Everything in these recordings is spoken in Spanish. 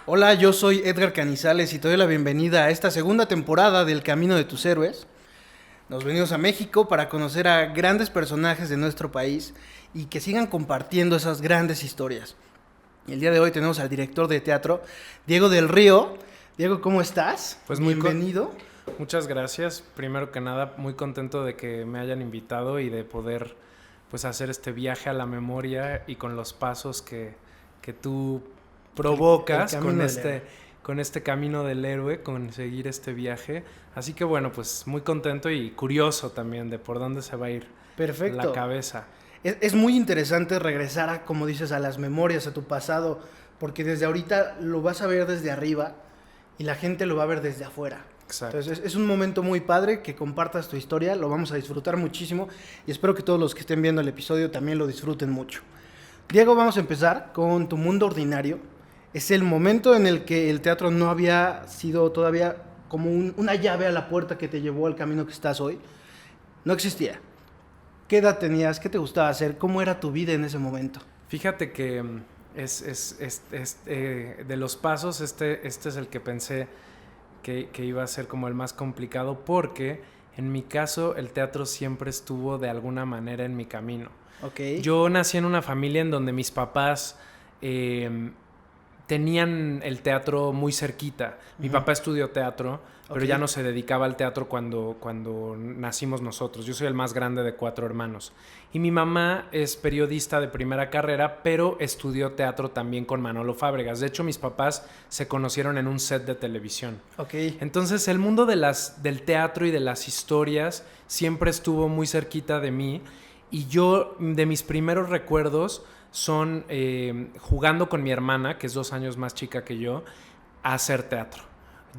Hola, yo soy Edgar Canizales y te doy la bienvenida a esta segunda temporada del Camino de tus Héroes. Nos venimos a México para conocer a grandes personajes de nuestro país y que sigan compartiendo esas grandes historias. Y el día de hoy tenemos al director de teatro, Diego del Río. Diego, ¿cómo estás? Pues bienvenido. Muchas gracias. Primero que nada, muy contento de que me hayan invitado y de poder pues hacer este viaje a la memoria y con los pasos que tú provocas con este camino del héroe, con seguir este viaje. Así que bueno, pues muy contento y curioso también de por dónde se va a ir la cabeza. Es muy interesante regresar a, como dices, a las memorias, a tu pasado, porque desde ahorita lo vas a ver desde arriba y la gente lo va a ver desde afuera. Exacto. Entonces es un momento muy padre que compartas tu historia, lo vamos a disfrutar muchísimo y espero que todos los que estén viendo el episodio también lo disfruten mucho. Diego, vamos a empezar con Tu Mundo Ordinario. Es el momento en el que el teatro no había sido todavía como una llave a la puerta que te llevó al camino que estás hoy. No existía. ¿Qué edad tenías? ¿Qué te gustaba hacer? ¿Cómo era tu vida en ese momento? Fíjate que de los pasos, este es el que pensé que iba a ser como el más complicado, porque en mi caso el teatro siempre estuvo de alguna manera en mi camino. Okay. Yo nací en una familia en donde mis papás tenían el teatro muy cerquita. Mi papá estudió teatro, pero ya no se dedicaba al teatro cuando nacimos nosotros. Yo soy el más grande de 4 hermanos. Y mi mamá es periodista de primera carrera, pero estudió teatro también con Manolo Fábregas. De hecho, mis papás se conocieron en un set de televisión. Okay. Entonces, el mundo del teatro y de las historias siempre estuvo muy cerquita de mí. Y yo, de mis primeros recuerdos, son jugando con mi hermana, que es 2 años más chica que yo, a hacer teatro.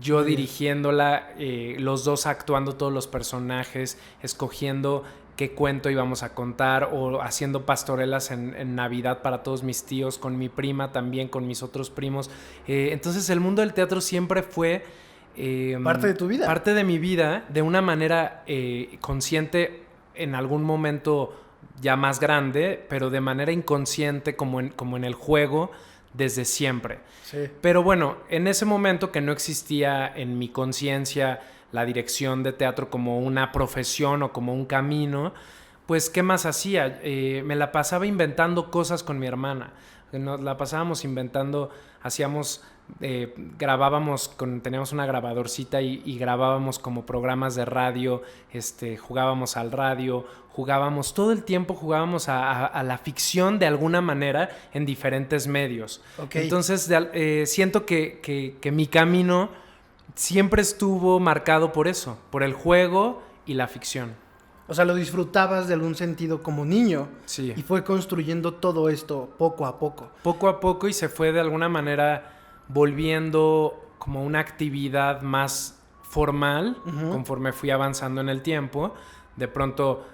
Yo dirigiéndola, los dos actuando todos los personajes, escogiendo qué cuento íbamos a contar, o haciendo pastorelas en Navidad para todos mis tíos, con mi prima también, con mis otros primos. Entonces el mundo del teatro siempre fue... parte de tu vida. Parte de mi vida, de una manera consciente en algún momento ya más grande, pero de manera inconsciente como en el juego desde siempre. Sí. Pero bueno, en ese momento que no existía en mi conciencia la dirección de teatro como una profesión o como un camino, pues ¿qué más hacía? Me la pasaba inventando cosas con mi hermana. Nos la pasábamos inventando, grabábamos, teníamos una grabadorcita y grabábamos como programas de radio, jugábamos al radio, todo el tiempo jugábamos a la ficción de alguna manera en diferentes medios. Okay. Entonces siento que mi camino siempre estuvo marcado por eso, por el juego y la ficción. O sea, lo disfrutabas de algún sentido como niño. Sí. Y fue construyendo todo esto poco a poco. Poco a poco, y se fue de alguna manera volviendo como una actividad más formal conforme fui avanzando en el tiempo. De pronto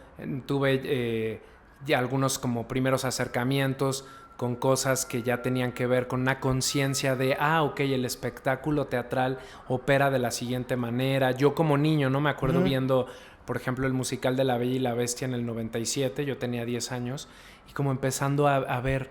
tuve ya algunos como primeros acercamientos con cosas que ya tenían que ver con una conciencia de, ok, el espectáculo teatral opera de la siguiente manera. Yo como niño, no me acuerdo viendo, por ejemplo, el musical de La Bella y la Bestia en el 97, yo tenía 10 años, y como empezando a ver,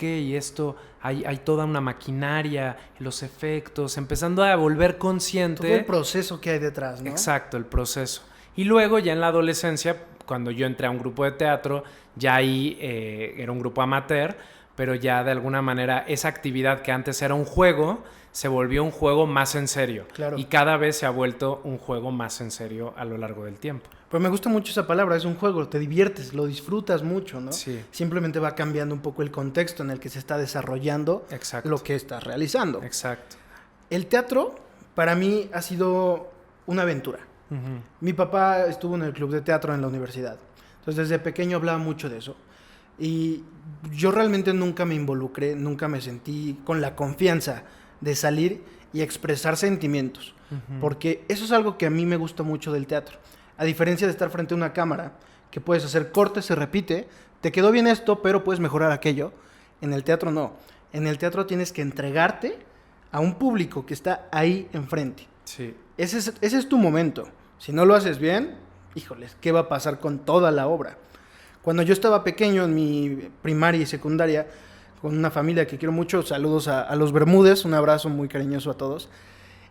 esto, hay toda una maquinaria, los efectos, empezando a volver consciente. Todo el proceso que hay detrás, ¿no? Exacto, el proceso. Y luego ya en la adolescencia, cuando yo entré a un grupo de teatro, ya ahí era un grupo amateur, pero ya de alguna manera esa actividad que antes era un juego, se volvió un juego más en serio. Claro. Y cada vez se ha vuelto un juego más en serio a lo largo del tiempo. Pero me gusta mucho esa palabra, es un juego, te diviertes, lo disfrutas mucho, ¿no? Sí. Simplemente va cambiando un poco el contexto en el que se está desarrollando. Exacto. Lo que estás realizando. Exacto. El teatro, para mí, ha sido una aventura. Mi papá estuvo en el club de teatro en la universidad. Entonces, desde pequeño hablaba mucho de eso. Y yo realmente nunca me involucré, nunca me sentí con la confianza de salir y expresar sentimientos. Porque eso es algo que a mí me gusta mucho del teatro. A diferencia de estar frente a una cámara, que puedes hacer cortes, se repite, te quedó bien esto, pero puedes mejorar aquello. En el teatro no. En el teatro tienes que entregarte a un público que está ahí enfrente. Sí. Ese es tu momento. Si no lo haces bien, híjoles, ¿qué va a pasar con toda la obra? Cuando yo estaba pequeño, en mi primaria y secundaria, con una familia que quiero mucho. Saludos a los Bermúdez, un abrazo muy cariñoso a todos.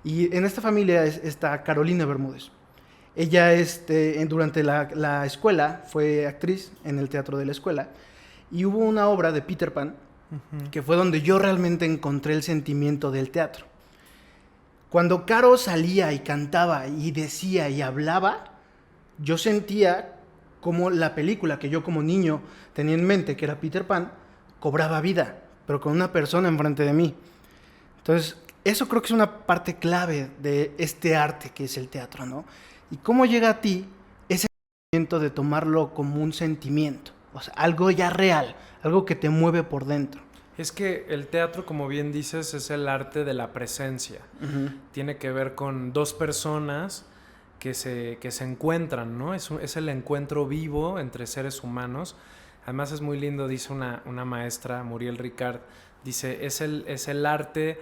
Y en esta familia está Carolina Bermúdez. Ella durante la escuela fue actriz en el teatro de la escuela y hubo una obra de Peter Pan que fue donde yo realmente encontré el sentimiento del teatro. Cuando Caro salía y cantaba y decía y hablaba, yo sentía como la película que yo como niño tenía en mente, que era Peter Pan, cobraba vida, pero con una persona enfrente de mí. Entonces, eso creo que es una parte clave de este arte que es el teatro, ¿no? ¿Y cómo llega a ti ese sentimiento de tomarlo como un sentimiento? O sea, algo ya real, algo que te mueve por dentro. Es que el teatro, como bien dices, es el arte de la presencia. Uh-huh. Tiene que ver con dos personas que se encuentran, ¿no? Es el encuentro vivo entre seres humanos. Además es muy lindo, dice una maestra, Muriel Ricard, dice, es el arte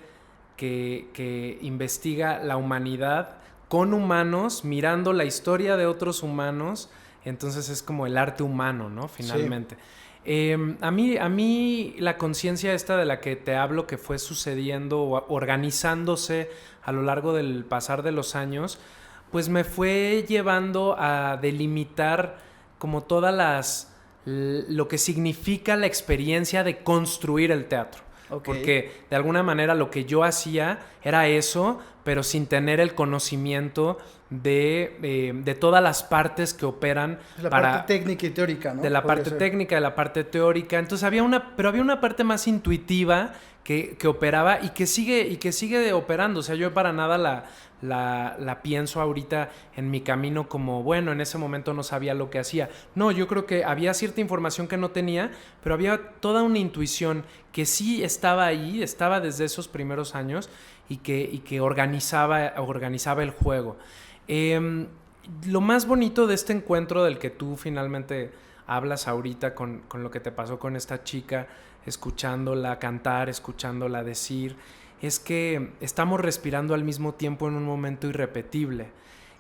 que investiga la humanidad con humanos, mirando la historia de otros humanos. Entonces es como el arte humano, ¿no? Finalmente. Sí. A mí la conciencia esta de la que te hablo, que fue sucediendo o organizándose a lo largo del pasar de los años, pues me fue llevando a delimitar como lo que significa la experiencia de construir el teatro. Okay. Porque de alguna manera lo que yo hacía era eso, pero sin tener el conocimiento de todas las partes que operan. La parte técnica y teórica, ¿no? De la parte técnica, de la parte teórica. Entonces había una parte más intuitiva que operaba y que sigue operando. O sea, yo para nada la pienso ahorita en mi camino como, bueno, en ese momento no sabía lo que hacía. No, yo creo que había cierta información que no tenía, pero había toda una intuición que sí estaba ahí, estaba desde esos primeros años y que organizaba el juego. Lo más bonito de este encuentro del que tú finalmente hablas ahorita con lo que te pasó con esta chica, escuchándola cantar, escuchándola decir, es que estamos respirando al mismo tiempo en un momento irrepetible.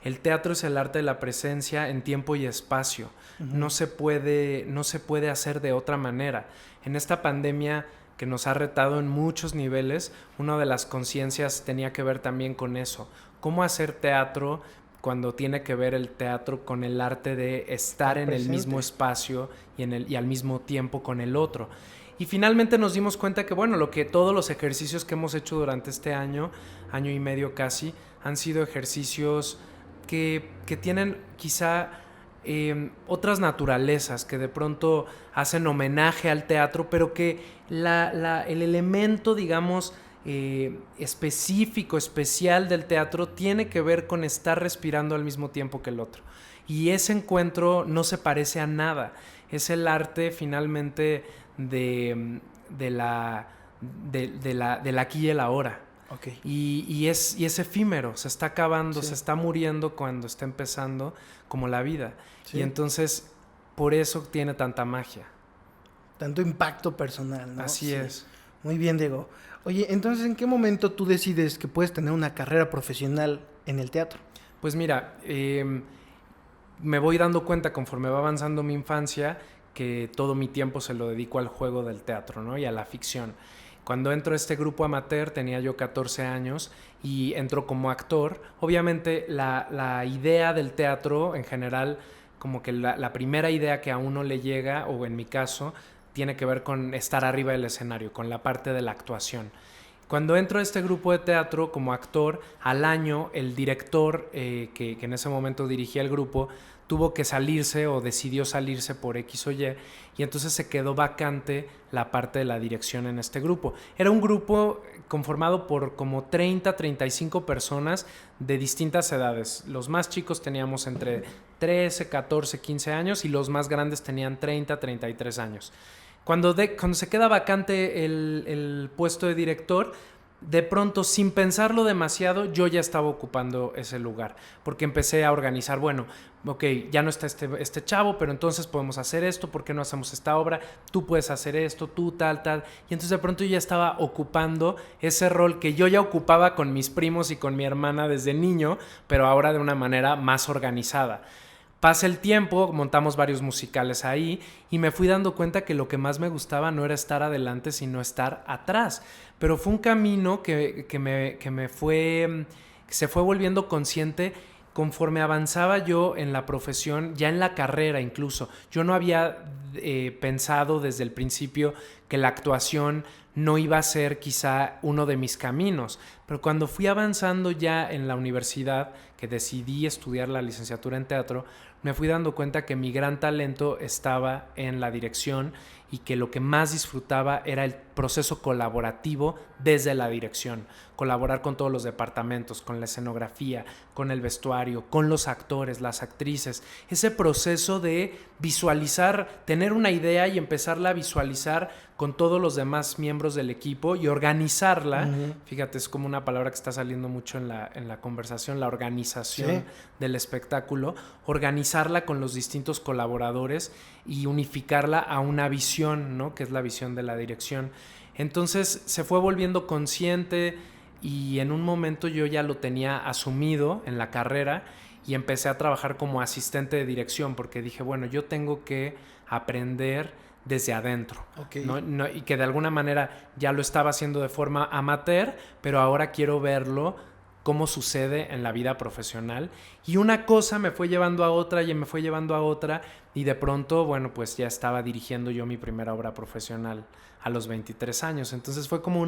El teatro es el arte de la presencia en tiempo y espacio. Uh-huh. No se puede hacer de otra manera. En esta pandemia que nos ha retado en muchos niveles, una de las conciencias tenía que ver también con eso. Cómo hacer teatro cuando tiene que ver el teatro con el arte de estar en el mismo espacio y al mismo tiempo con el otro. Y finalmente nos dimos cuenta que, bueno, todos los ejercicios que hemos hecho durante este año y medio casi, han sido ejercicios que tienen quizá otras naturalezas, que de pronto hacen homenaje al teatro, pero que el elemento, digamos, específico, especial del teatro tiene que ver con estar respirando al mismo tiempo que el otro. Y ese encuentro no se parece a nada. Es el arte finalmente del aquí y el ahora. Okay. Y es efímero, se está acabando, sí. Se está muriendo cuando está empezando, como la vida. Sí. Y entonces, por eso tiene tanta magia. Tanto impacto personal, ¿no? Así es. Muy bien, Diego. Oye, entonces, ¿en qué momento tú decides que puedes tener una carrera profesional en el teatro? Pues mira, me voy dando cuenta conforme va avanzando mi infancia que todo mi tiempo se lo dedico al juego del teatro, ¿no? Y a la ficción. Cuando entro a este grupo amateur tenía yo 14 años y entro como actor. Obviamente la idea del teatro en general, como que la primera idea que a uno le llega, o en mi caso, tiene que ver con estar arriba del escenario, con la parte de la actuación. Cuando entro a este grupo de teatro como actor, al año el director que en ese momento dirigía el grupo tuvo que salirse o decidió salirse por X o Y, y entonces se quedó vacante la parte de la dirección en este grupo. Era un grupo conformado por como 30, 35 personas de distintas edades. Los más chicos teníamos entre 13, 14, 15 años y los más grandes tenían 30, 33 años. Cuando se queda vacante el puesto de director, de pronto, sin pensarlo demasiado, yo ya estaba ocupando ese lugar, porque empecé a organizar, bueno, ok, ya no está este chavo, pero entonces podemos hacer esto, ¿por qué no hacemos esta obra? Tú puedes hacer esto, tú tal, y entonces de pronto yo ya estaba ocupando ese rol que yo ya ocupaba con mis primos y con mi hermana desde niño, pero ahora de una manera más organizada. Pasa el tiempo, montamos varios musicales ahí y me fui dando cuenta que lo que más me gustaba no era estar adelante, sino estar atrás. Pero fue un camino que se fue volviendo consciente conforme avanzaba yo en la profesión, ya en la carrera incluso. Yo no había pensado desde el principio que la actuación no iba a ser quizá uno de mis caminos, pero cuando fui avanzando ya en la universidad, que decidí estudiar la licenciatura en teatro, me fui dando cuenta que mi gran talento estaba en la dirección y que lo que más disfrutaba era el proceso colaborativo desde la dirección. Colaborar con todos los departamentos, con la escenografía, con el vestuario, con los actores, las actrices. Ese proceso de visualizar, tener una idea y empezarla a visualizar con todos los demás miembros del equipo y organizarla. Fíjate, es como una palabra que está saliendo mucho en la conversación, la organización del espectáculo. Organizarla con los distintos colaboradores y unificarla a una visión, ¿no? Que es la visión de la dirección. Entonces se fue volviendo consciente y en un momento yo ya lo tenía asumido en la carrera y empecé a trabajar como asistente de dirección porque dije, bueno, yo tengo que aprender desde adentro, ¿no? Y que de alguna manera ya lo estaba haciendo de forma amateur, pero ahora quiero verlo cómo sucede en la vida profesional. Y una cosa me fue llevando a otra y me fue llevando a otra y de pronto, bueno, pues ya estaba dirigiendo yo mi primera obra profesional a los 23 años. Entonces fue como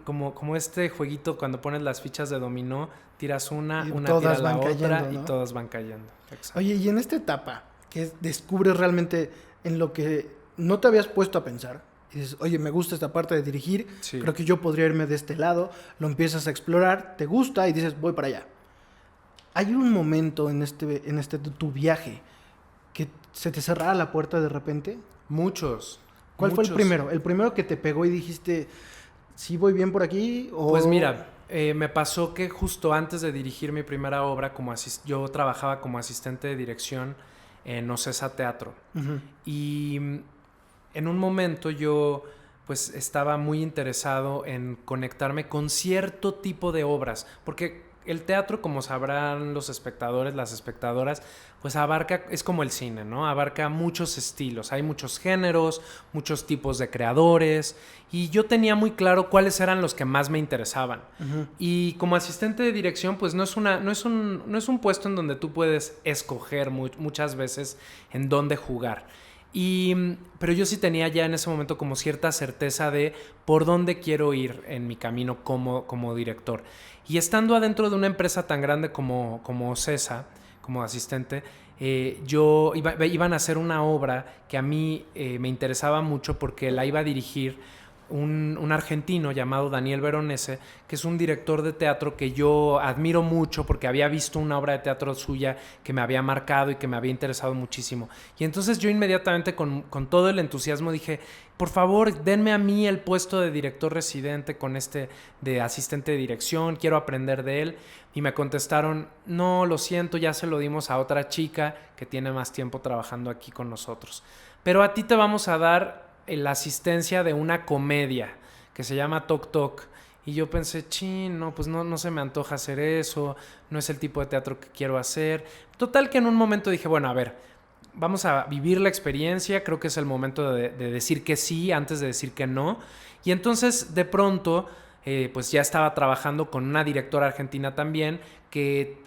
como este jueguito cuando pones las fichas de dominó, tiras una tira la otra cayendo, ¿no? Y todas van cayendo. Exacto. Oye, y en esta etapa que descubres realmente en lo que no te habías puesto a pensar, y dices, oye, me gusta esta parte de dirigir, creo que yo podría irme de este lado, lo empiezas a explorar, te gusta y dices, voy para allá. ¿Hay un momento en tu viaje que se te cerrara la puerta de repente? Muchos. ¿Cuál fue el primero? ¿El primero que te pegó y dijiste, sí voy bien por aquí? ¿O? Pues mira, me pasó que justo antes de dirigir mi primera obra, yo trabajaba como asistente de dirección en Ocesa Teatro. Y en un momento yo pues estaba muy interesado en conectarme con cierto tipo de obras, porque el teatro, como sabrán los espectadores, las espectadoras, pues es como el cine, ¿no? Abarca muchos estilos, hay muchos géneros, muchos tipos de creadores, y yo tenía muy claro cuáles eran los que más me interesaban. Y como asistente de dirección, pues no es un puesto en donde tú puedes escoger muchas veces en dónde jugar. Pero yo sí tenía ya en ese momento como cierta certeza de por dónde quiero ir en mi camino como director. Y estando adentro de una empresa tan grande como Ocesa, como asistente, iban a hacer una obra que a mí me interesaba mucho porque la iba a dirigir un argentino llamado Daniel Veronese, que es un director de teatro que yo admiro mucho porque había visto una obra de teatro suya que me había marcado y que me había interesado muchísimo. Y entonces yo inmediatamente con todo el entusiasmo dije, por favor, denme a mí el puesto de director residente con de asistente de dirección, quiero aprender de él. Y me contestaron, no, lo siento, ya se lo dimos a otra chica que tiene más tiempo trabajando aquí con nosotros. Pero a ti te vamos a dar la asistencia de una comedia que se llama Toc Toc. Y yo pensé, pues no se me antoja hacer eso, no es el tipo de teatro que quiero hacer. Total que en un momento dije, bueno, a ver, vamos a vivir la experiencia, creo que es el momento de decir que sí antes de decir que no. Y entonces de pronto pues ya estaba trabajando con una directora argentina también que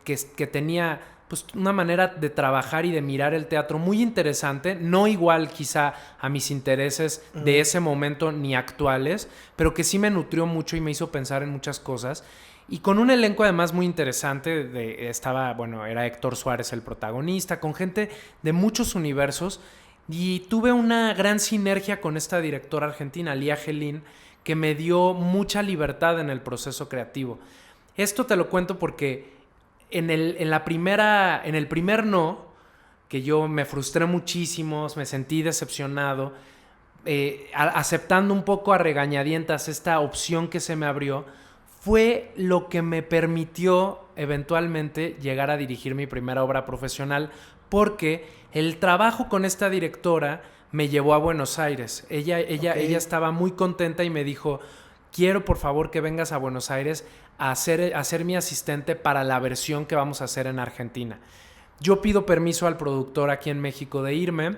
tenía pues una manera de trabajar y de mirar el teatro muy interesante, no igual quizá a mis intereses de ese momento ni actuales, pero que sí me nutrió mucho y me hizo pensar en muchas cosas. Y con un elenco además muy interesante, era Héctor Suárez el protagonista, con gente de muchos universos, y tuve una gran sinergia con esta directora argentina, Lía Gelín, que me dio mucha libertad en el proceso creativo. Esto te lo cuento porque en el primer no, que yo me frustré muchísimo, me sentí decepcionado, aceptando un poco a regañadientas esta opción que se me abrió, fue lo que me permitió eventualmente llegar a dirigir mi primera obra profesional, porque el trabajo con esta directora me llevó a Buenos Aires. Ella estaba muy contenta y me dijo, quiero por favor que vengas a Buenos Aires a ser mi asistente para la versión que vamos a hacer en Argentina. Yo pido permiso al productor aquí en México de irme.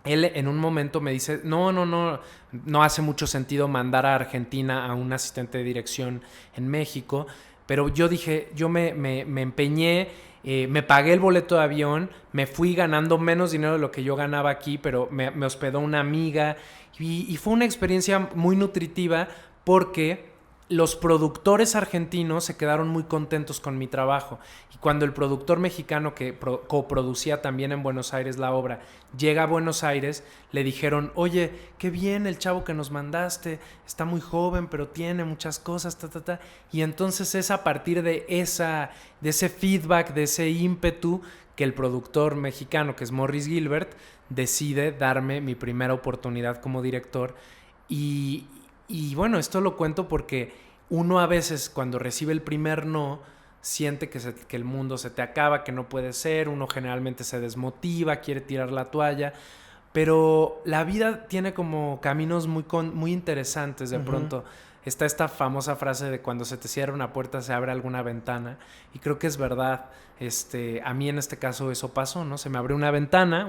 Él en un momento me dice, no hace mucho sentido mandar a Argentina a un asistente de dirección en México. Pero yo dije, yo me empeñé, me pagué el boleto de avión, me fui ganando menos dinero de lo que yo ganaba aquí, pero me hospedó una amiga y fue una experiencia muy nutritiva porque los productores argentinos se quedaron muy contentos con mi trabajo. Y cuando el productor mexicano que coproducía también en Buenos Aires la obra llega a Buenos Aires, le dijeron, oye, qué bien el chavo que nos mandaste, está muy joven, pero tiene muchas cosas, Y entonces es a partir de ese feedback, de ese ímpetu, que el productor mexicano, que es Morris Gilbert, decide darme mi primera oportunidad como director. Y bueno, esto lo cuento porque uno a veces cuando recibe el primer no, siente que el mundo se te acaba, que no puede ser, uno generalmente se desmotiva, quiere tirar la toalla, pero la vida tiene como caminos muy interesantes de pronto. Está esta famosa frase de cuando se te cierra una puerta se abre alguna ventana, y creo que es verdad. A mí en este caso eso pasó, ¿no? Se me abrió una ventana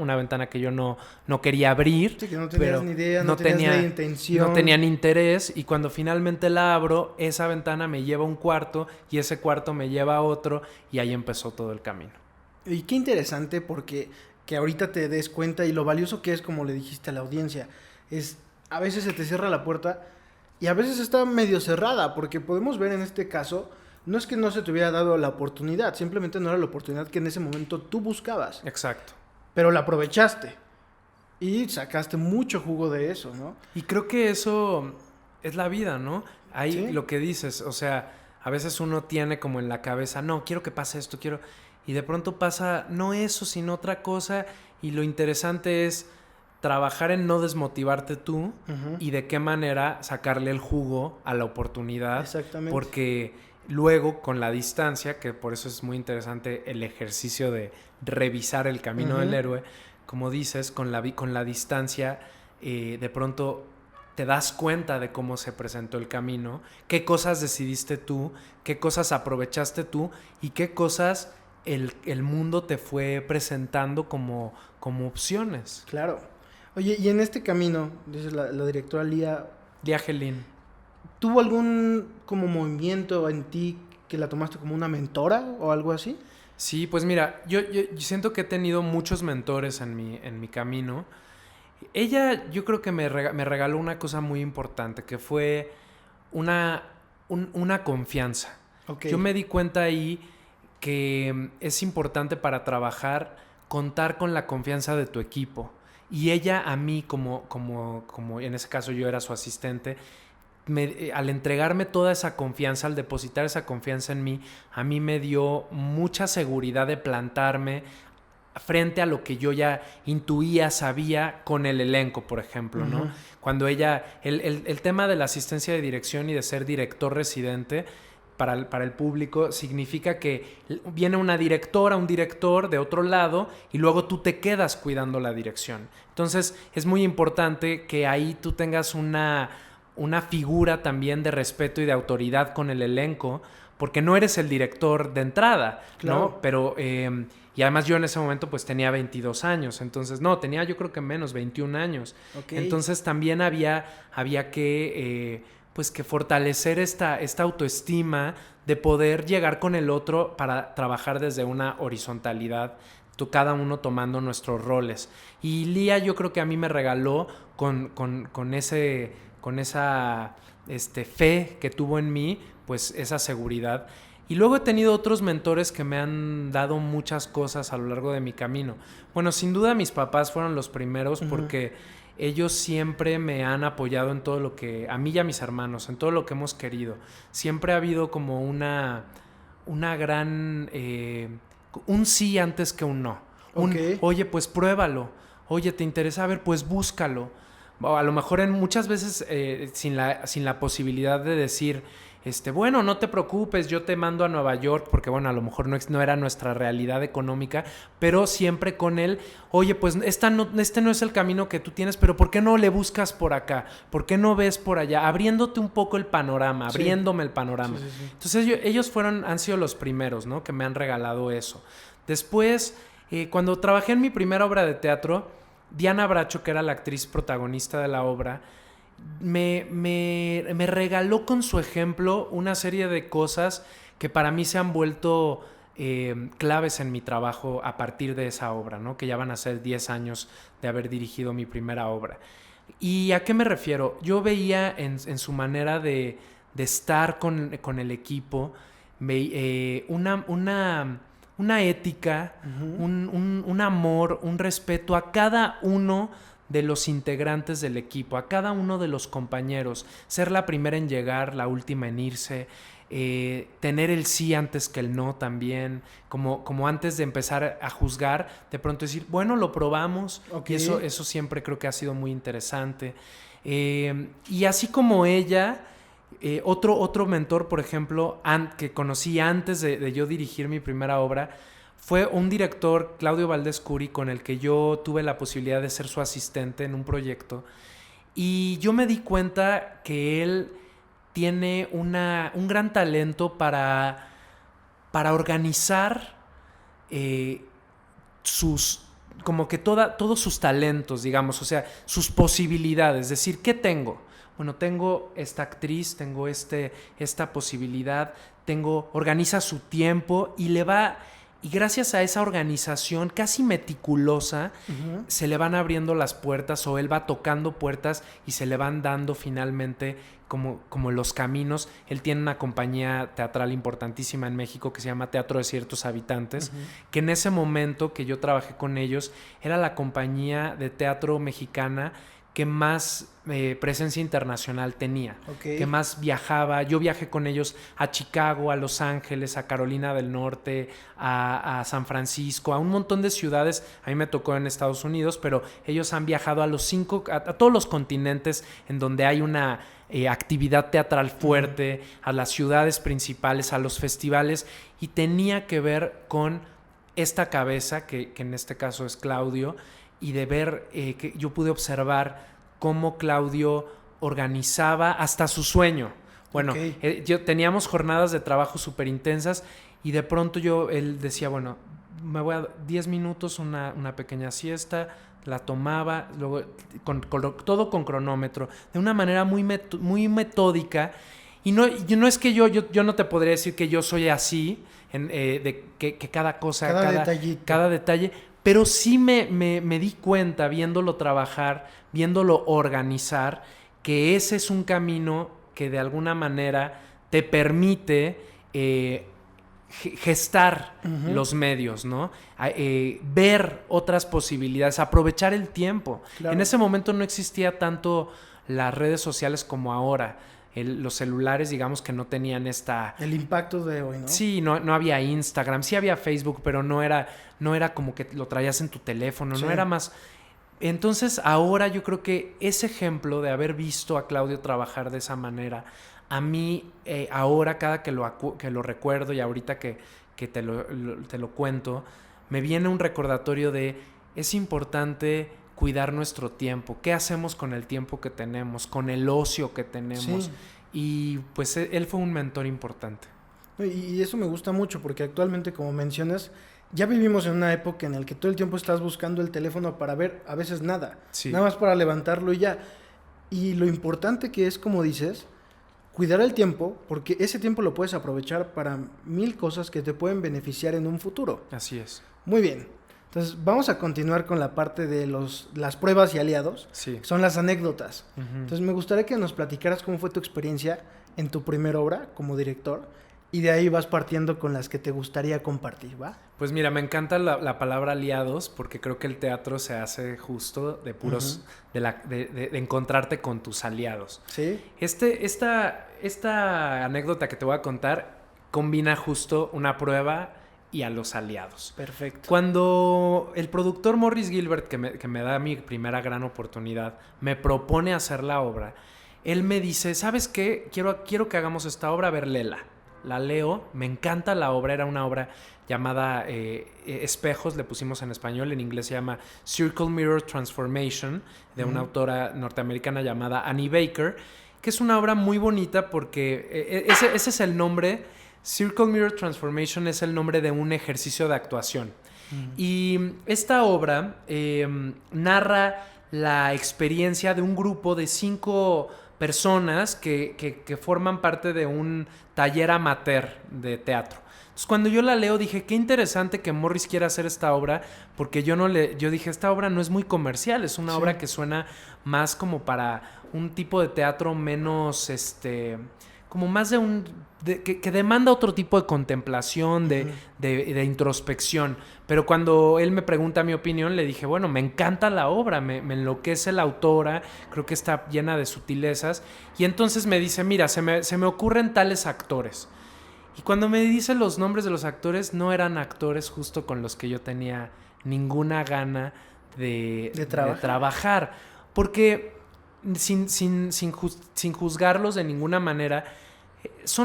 que yo no quería abrir. Sí, que no tenías ni idea, no tenías ni intención. No tenía ni interés, y cuando finalmente la abro, esa ventana me lleva a un cuarto, y ese cuarto me lleva a otro, y ahí empezó todo el camino. Y qué interesante porque que ahorita te des cuenta, y lo valioso que es, como le dijiste a la audiencia, es a veces se te cierra la puerta y a veces está medio cerrada, porque podemos ver en este caso, no es que no se te hubiera dado la oportunidad, simplemente no era la oportunidad que en ese momento tú buscabas. Exacto. Pero la aprovechaste y sacaste mucho jugo de eso, ¿no? Y creo que eso es la vida, ¿no? Ahí ¿Sí? Lo que dices, o sea, a veces uno tiene como en la cabeza, no, quiero que pase esto, y de pronto pasa no eso, sino otra cosa, y lo interesante es trabajar en no desmotivarte tú y de qué manera sacarle el jugo a la oportunidad. Exactamente. Porque luego con la distancia, que por eso es muy interesante el ejercicio de revisar el camino del héroe, como dices, con la distancia de pronto te das cuenta de cómo se presentó el camino, qué cosas decidiste tú, qué cosas aprovechaste tú y qué cosas el mundo te fue presentando como opciones. Claro. Oye, y en este camino, dice la directora Lía Gelin, ¿tuvo algún como movimiento en ti que la tomaste como una mentora o algo así? Sí, pues mira, yo siento que he tenido muchos mentores en mi camino. Ella, yo creo que me regaló una cosa muy importante, que fue una confianza. Okay. Yo me di cuenta ahí que es importante para trabajar contar con la confianza de tu equipo. Y ella a mí, como en ese caso yo era su asistente, al entregarme toda esa confianza, al depositar esa confianza en mí, a mí me dio mucha seguridad de plantarme frente a lo que yo ya intuía, sabía con el elenco, por ejemplo, ¿no? Cuando ella, el tema de la asistencia de dirección y de ser director residente para el público significa que viene una directora, un director de otro lado y luego tú te quedas cuidando la dirección. Entonces es muy importante que ahí tú tengas una figura también de respeto y de autoridad con el elenco, porque no eres el director de entrada, claro, ¿no? Pero, y además yo en ese momento pues tenía 22 años, entonces tenía yo creo que menos, 21 años. Okay. Entonces también había que, pues que fortalecer esta autoestima de poder llegar con el otro para trabajar desde una horizontalidad, cada uno tomando nuestros roles. Y Lía yo creo que a mí me regaló con esa fe que tuvo en mí, pues esa seguridad. Y luego he tenido otros mentores que me han dado muchas cosas a lo largo de mi camino. Bueno, sin duda mis papás fueron los primeros porque ellos siempre me han apoyado en todo lo que, a mí y a mis hermanos, en todo lo que hemos querido. Siempre ha habido como una gran, un sí antes que un no. Oye, pues pruébalo. Oye, ¿te interesa? A ver, pues búscalo. A lo mejor muchas veces sin la posibilidad de decir, bueno, no te preocupes, yo te mando a Nueva York, porque bueno, a lo mejor no era nuestra realidad económica, pero siempre con él, oye, pues este no es el camino que tú tienes, pero ¿por qué no le buscas por acá? ¿Por qué no ves por allá? Abriéndote un poco el panorama, abriéndome el panorama. Sí. Entonces ellos han sido los primeros, ¿no? Que me han regalado eso. Después, Cuando trabajé en mi primera obra de teatro, Diana Bracho, que era la actriz protagonista de la obra, me regaló con su ejemplo una serie de cosas que para mí se han vuelto claves en mi trabajo a partir de esa obra, ¿no? Que ya van a ser 10 años de haber dirigido mi primera obra. ¿Y a qué me refiero? Yo veía en su manera de estar con el equipo una ética, un amor, un respeto a cada uno de los integrantes del equipo, a cada uno de los compañeros. Ser la primera en llegar, la última en irse. Tener el sí antes que el no también, como antes de empezar a juzgar, de pronto decir, bueno, lo probamos. Okay. Y eso siempre creo que ha sido muy interesante. Y así como ella, otro mentor, por ejemplo, que conocí antes de yo dirigir mi primera obra, fue un director, Claudio Valdés Curi, con el que yo tuve la posibilidad de ser su asistente en un proyecto. Y yo me di cuenta que él tiene un gran talento para organizar todos sus talentos, digamos, o sea, sus posibilidades. Es decir, ¿qué tengo? Bueno, tengo esta actriz, tengo esta posibilidad, organiza su tiempo y gracias a esa organización casi meticulosa, se le van abriendo las puertas o él va tocando puertas y se le van dando finalmente como los caminos. Él tiene una compañía teatral importantísima en México que se llama Teatro de Ciertos Habitantes, que en ese momento que yo trabajé con ellos era la compañía de teatro mexicana que más presencia internacional tenía, que más viajaba. Yo viajé con ellos a Chicago, a Los Ángeles, a Carolina del Norte, a San Francisco, a un montón de ciudades. A mí me tocó en Estados Unidos, pero ellos han viajado a todos los continentes en donde hay una actividad teatral fuerte, a las ciudades principales, a los festivales, y tenía que ver con esta cabeza, que en este caso es Claudio, y de ver que yo pude observar cómo Claudio organizaba hasta su sueño. Bueno, teníamos jornadas de trabajo súper intensas y de pronto él decía, bueno, me voy a 10 minutos, una pequeña siesta, la tomaba, luego todo con cronómetro, de una manera muy metódica. Y no es que yo no te podría decir que yo soy así, que cada cosa, cada detalle, pero sí me di cuenta viéndolo trabajar, viéndolo organizar, que ese es un camino que de alguna manera te permite gestar los medios, ¿no? Ver otras posibilidades, aprovechar el tiempo. Claro. En ese momento no existía tanto las redes sociales como ahora. Los celulares, digamos que no tenían el impacto de hoy, ¿no? Sí, no había Instagram, sí había Facebook, pero no era como que lo traías en tu teléfono, sí. No era más. Entonces ahora yo creo que ese ejemplo de haber visto a Claudio trabajar de esa manera, a mí ahora cada que lo recuerdo y ahorita que te lo cuento, me viene un recordatorio de es importante cuidar nuestro tiempo. ¿Qué hacemos con el tiempo que tenemos? Con el ocio que tenemos. Sí. Y pues él fue un mentor importante. Y eso me gusta mucho porque actualmente, como mencionas, ya vivimos en una época en la que todo el tiempo estás buscando el teléfono para ver a veces nada. Sí. Nada más para levantarlo y ya. Y lo importante que es, como dices, cuidar el tiempo, porque ese tiempo lo puedes aprovechar para 1000 cosas que te pueden beneficiar en un futuro. Así es. Muy bien. Entonces, vamos a continuar con la parte de las pruebas y aliados. Sí. Son las anécdotas. Entonces, me gustaría que nos platicaras cómo fue tu experiencia en tu primera obra como director y de ahí vas partiendo con las que te gustaría compartir, ¿va? Pues mira, me encanta la palabra aliados porque creo que el teatro se hace justo de puros, de encontrarte con tus aliados. Sí. Esta anécdota que te voy a contar combina justo una prueba y a los aliados. Perfecto. Cuando el productor Morris Gilbert, que me da mi primera gran oportunidad, me propone hacer la obra, él me dice, ¿sabes qué? Quiero que hagamos esta obra, a ver, léela. La leo, me encanta la obra, era una obra llamada Espejos, le pusimos en español, en inglés se llama Circle Mirror Transformation, de una autora norteamericana llamada Annie Baker, que es una obra muy bonita porque ese es el nombre Circle Mirror Transformation es el nombre de un ejercicio de actuación. Y esta obra narra la experiencia de un grupo de 5 personas que forman parte de un taller amateur de teatro. Entonces, cuando yo la leo dije, qué interesante que Morris quiera hacer esta obra, porque yo dije, esta obra no es muy comercial, es una obra que suena más como para un tipo de teatro menos, como más que demanda otro tipo de contemplación, de introspección. Pero cuando él me pregunta mi opinión, le dije, bueno, me encanta la obra, me enloquece la autora, creo que está llena de sutilezas. Y entonces me dice, mira, se me ocurren tales actores. Y cuando me dice los nombres de los actores, no eran actores justo con los que yo tenía ninguna gana de trabajar. Porque sin juzgarlos de ninguna manera,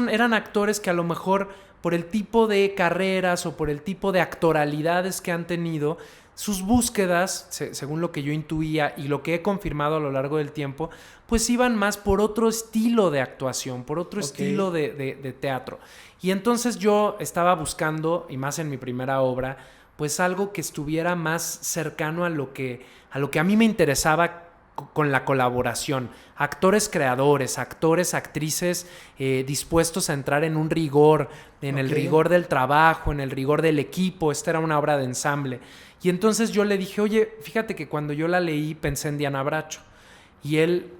eran actores que a lo mejor por el tipo de carreras o por el tipo de actoralidades que han tenido, sus búsquedas, según lo que yo intuía y lo que he confirmado a lo largo del tiempo, pues iban más por otro estilo de actuación, por otro estilo de teatro. Y entonces yo estaba buscando, y más en mi primera obra, pues algo que estuviera más cercano a lo que a mí me interesaba con la colaboración. Actores creadores, actores, actrices dispuestos a entrar en un rigor, en el rigor del trabajo, en el rigor del equipo. Esta era una obra de ensamble. Y entonces yo le dije, oye, fíjate que cuando yo la leí pensé en Diana Bracho. Y él,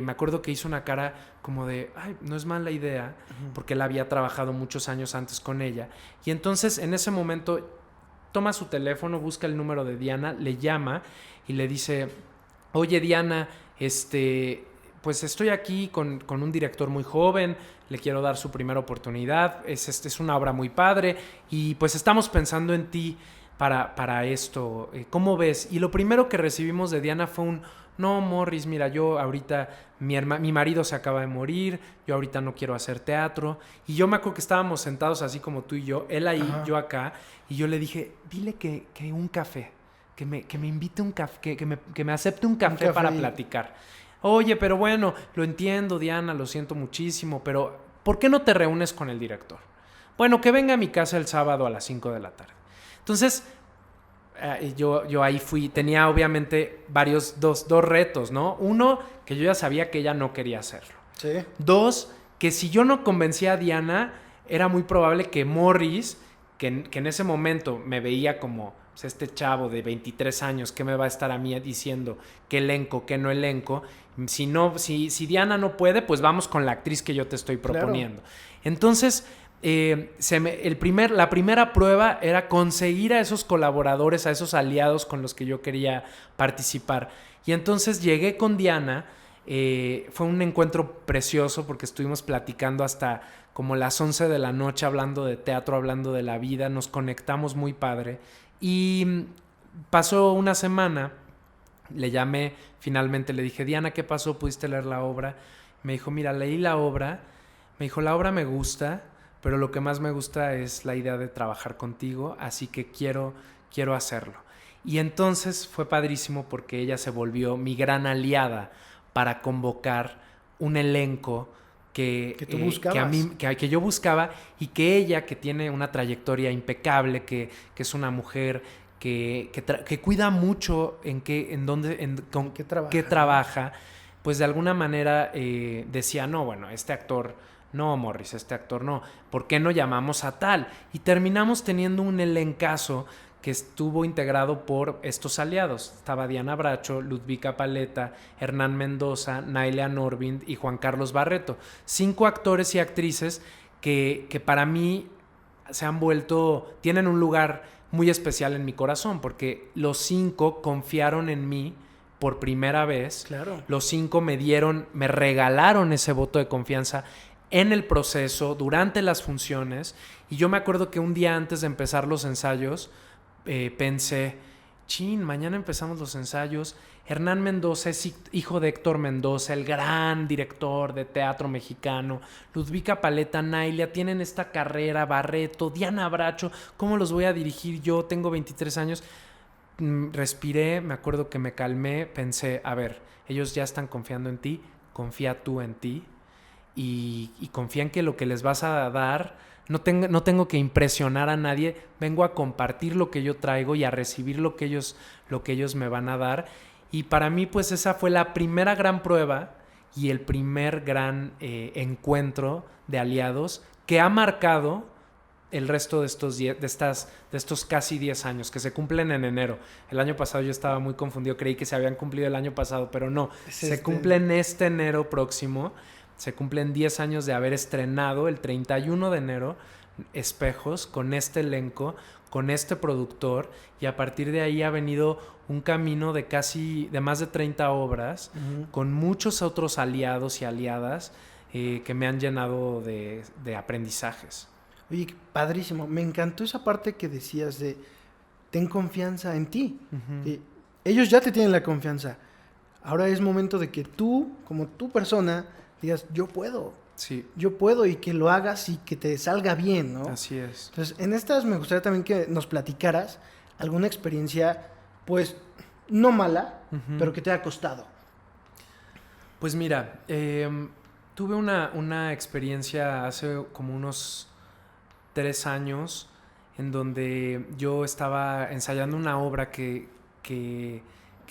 me acuerdo que hizo una cara como de, ay, no es mala idea, porque él había trabajado muchos años antes con ella. Y entonces en ese momento toma su teléfono, busca el número de Diana, le llama y le dice, oye Diana, pues estoy aquí con un director muy joven, le quiero dar su primera oportunidad, es una obra muy padre y pues estamos pensando en ti para esto, ¿cómo ves? Y lo primero que recibimos de Diana fue no, Morris, mira, yo ahorita, mi marido se acaba de morir, yo ahorita no quiero hacer teatro. Y yo me acuerdo que estábamos sentados así como tú y yo, él ahí, yo acá, y yo le dije, dile que un café, que me invite un café, que me acepte un café para platicar. Oye, pero bueno, lo entiendo, Diana, lo siento muchísimo, pero ¿por qué no te reúnes con el director? Bueno, que venga a mi casa el sábado a las 5 de la tarde. Entonces, yo ahí fui, tenía obviamente dos retos, ¿no? Uno, que yo ya sabía que ella no quería hacerlo. Sí. 2, que si yo no convencía a Diana, era muy probable que Morris, que en ese momento me veía como pues, este chavo de 23 años, ¿qué me va a estar a mí diciendo? ¿Qué elenco, qué no elenco? Si Diana no puede, pues vamos con la actriz que yo te estoy proponiendo. Claro. Entonces, la primera prueba era conseguir a esos colaboradores, a esos aliados con los que yo quería participar. Y entonces llegué con Diana, fue un encuentro precioso porque estuvimos platicando hasta como las 11 de la noche, hablando de teatro, hablando de la vida, nos conectamos muy padre. Y pasó una semana, le llamé, finalmente le dije, Diana, ¿qué pasó? ¿Pudiste leer la obra? Me dijo, mira, leí la obra, me dijo, la obra me gusta, pero lo que más me gusta es la idea de trabajar contigo, así que quiero hacerlo. Y entonces fue padrísimo porque ella se volvió mi gran aliada para convocar un elenco que tú buscabas, que yo buscaba, y que ella, que tiene una trayectoria impecable, que es una mujer que cuida mucho con qué trabaja, pues de alguna manera decía, no, bueno, este actor... No, Morris, este actor no. ¿Por qué no llamamos a tal? Y terminamos teniendo un elencazo que estuvo integrado por estos aliados. Estaba Diana Bracho, Ludvika Paleta, Hernán Mendoza, Nailia Norvind y Juan Carlos Barreto. 5 actores y actrices que para mí tienen un lugar muy especial en mi corazón, porque los 5 confiaron en mí por primera vez. Claro. Los 5 me regalaron ese voto de confianza en el proceso, durante las funciones. Y yo me acuerdo que un día antes de empezar los ensayos pensé, mañana empezamos los ensayos. Hernán Mendoza es hijo de Héctor Mendoza, el gran director de teatro mexicano. Ludvika Paleta, Nailia tienen esta carrera, Barreto, Diana Bracho, ¿cómo los voy a dirigir yo? Tengo 23 años. Respiré, me acuerdo que me calmé, pensé, a ver, ellos ya están confiando en ti, confía tú en ti. Y confía en que lo que les vas a dar no tengo que impresionar a nadie, vengo a compartir lo que yo traigo y a recibir lo que ellos me van a dar. Y para mí, pues esa fue la primera gran prueba y el primer gran encuentro de aliados que ha marcado el resto de estos casi 10 años, que se cumplen en enero. El año pasado yo estaba muy confundido, creí que se habían cumplido el año pasado, pero no, se cumplen este enero próximo, se cumplen 10 años de haber estrenado el 31 de enero Espejos, con este elenco, con este productor, y a partir de ahí ha venido un camino de más de 30 obras, con muchos otros aliados y aliadas que me han llenado de aprendizajes. Oye, padrísimo. Me encantó esa parte que decías de ten confianza en ti. Ellos ya te tienen la confianza. Ahora es momento de que tú, como tu persona, digas, yo puedo. Sí. Yo puedo, y que lo hagas y que te salga bien, ¿no? Así es. Entonces, en estas me gustaría también que nos platicaras alguna experiencia, pues, no mala, pero que te haya costado. Pues mira, tuve una experiencia hace como unos 3 años en donde yo estaba ensayando una obra que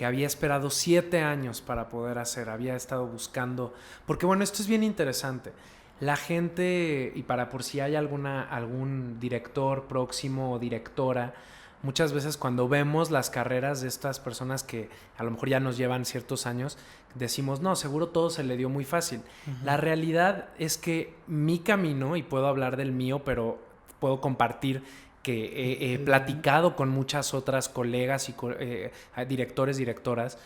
había esperado 7 años para poder hacer. Había estado buscando, porque bueno, esto es bien interesante. La gente, y por si hay algún director próximo o directora, muchas veces cuando vemos las carreras de estas personas que a lo mejor ya nos llevan ciertos años, decimos, no, seguro todo se le dio muy fácil. La realidad es que mi camino, y puedo hablar del mío, pero puedo compartir que he platicado con muchas otras colegas y directores, directoras,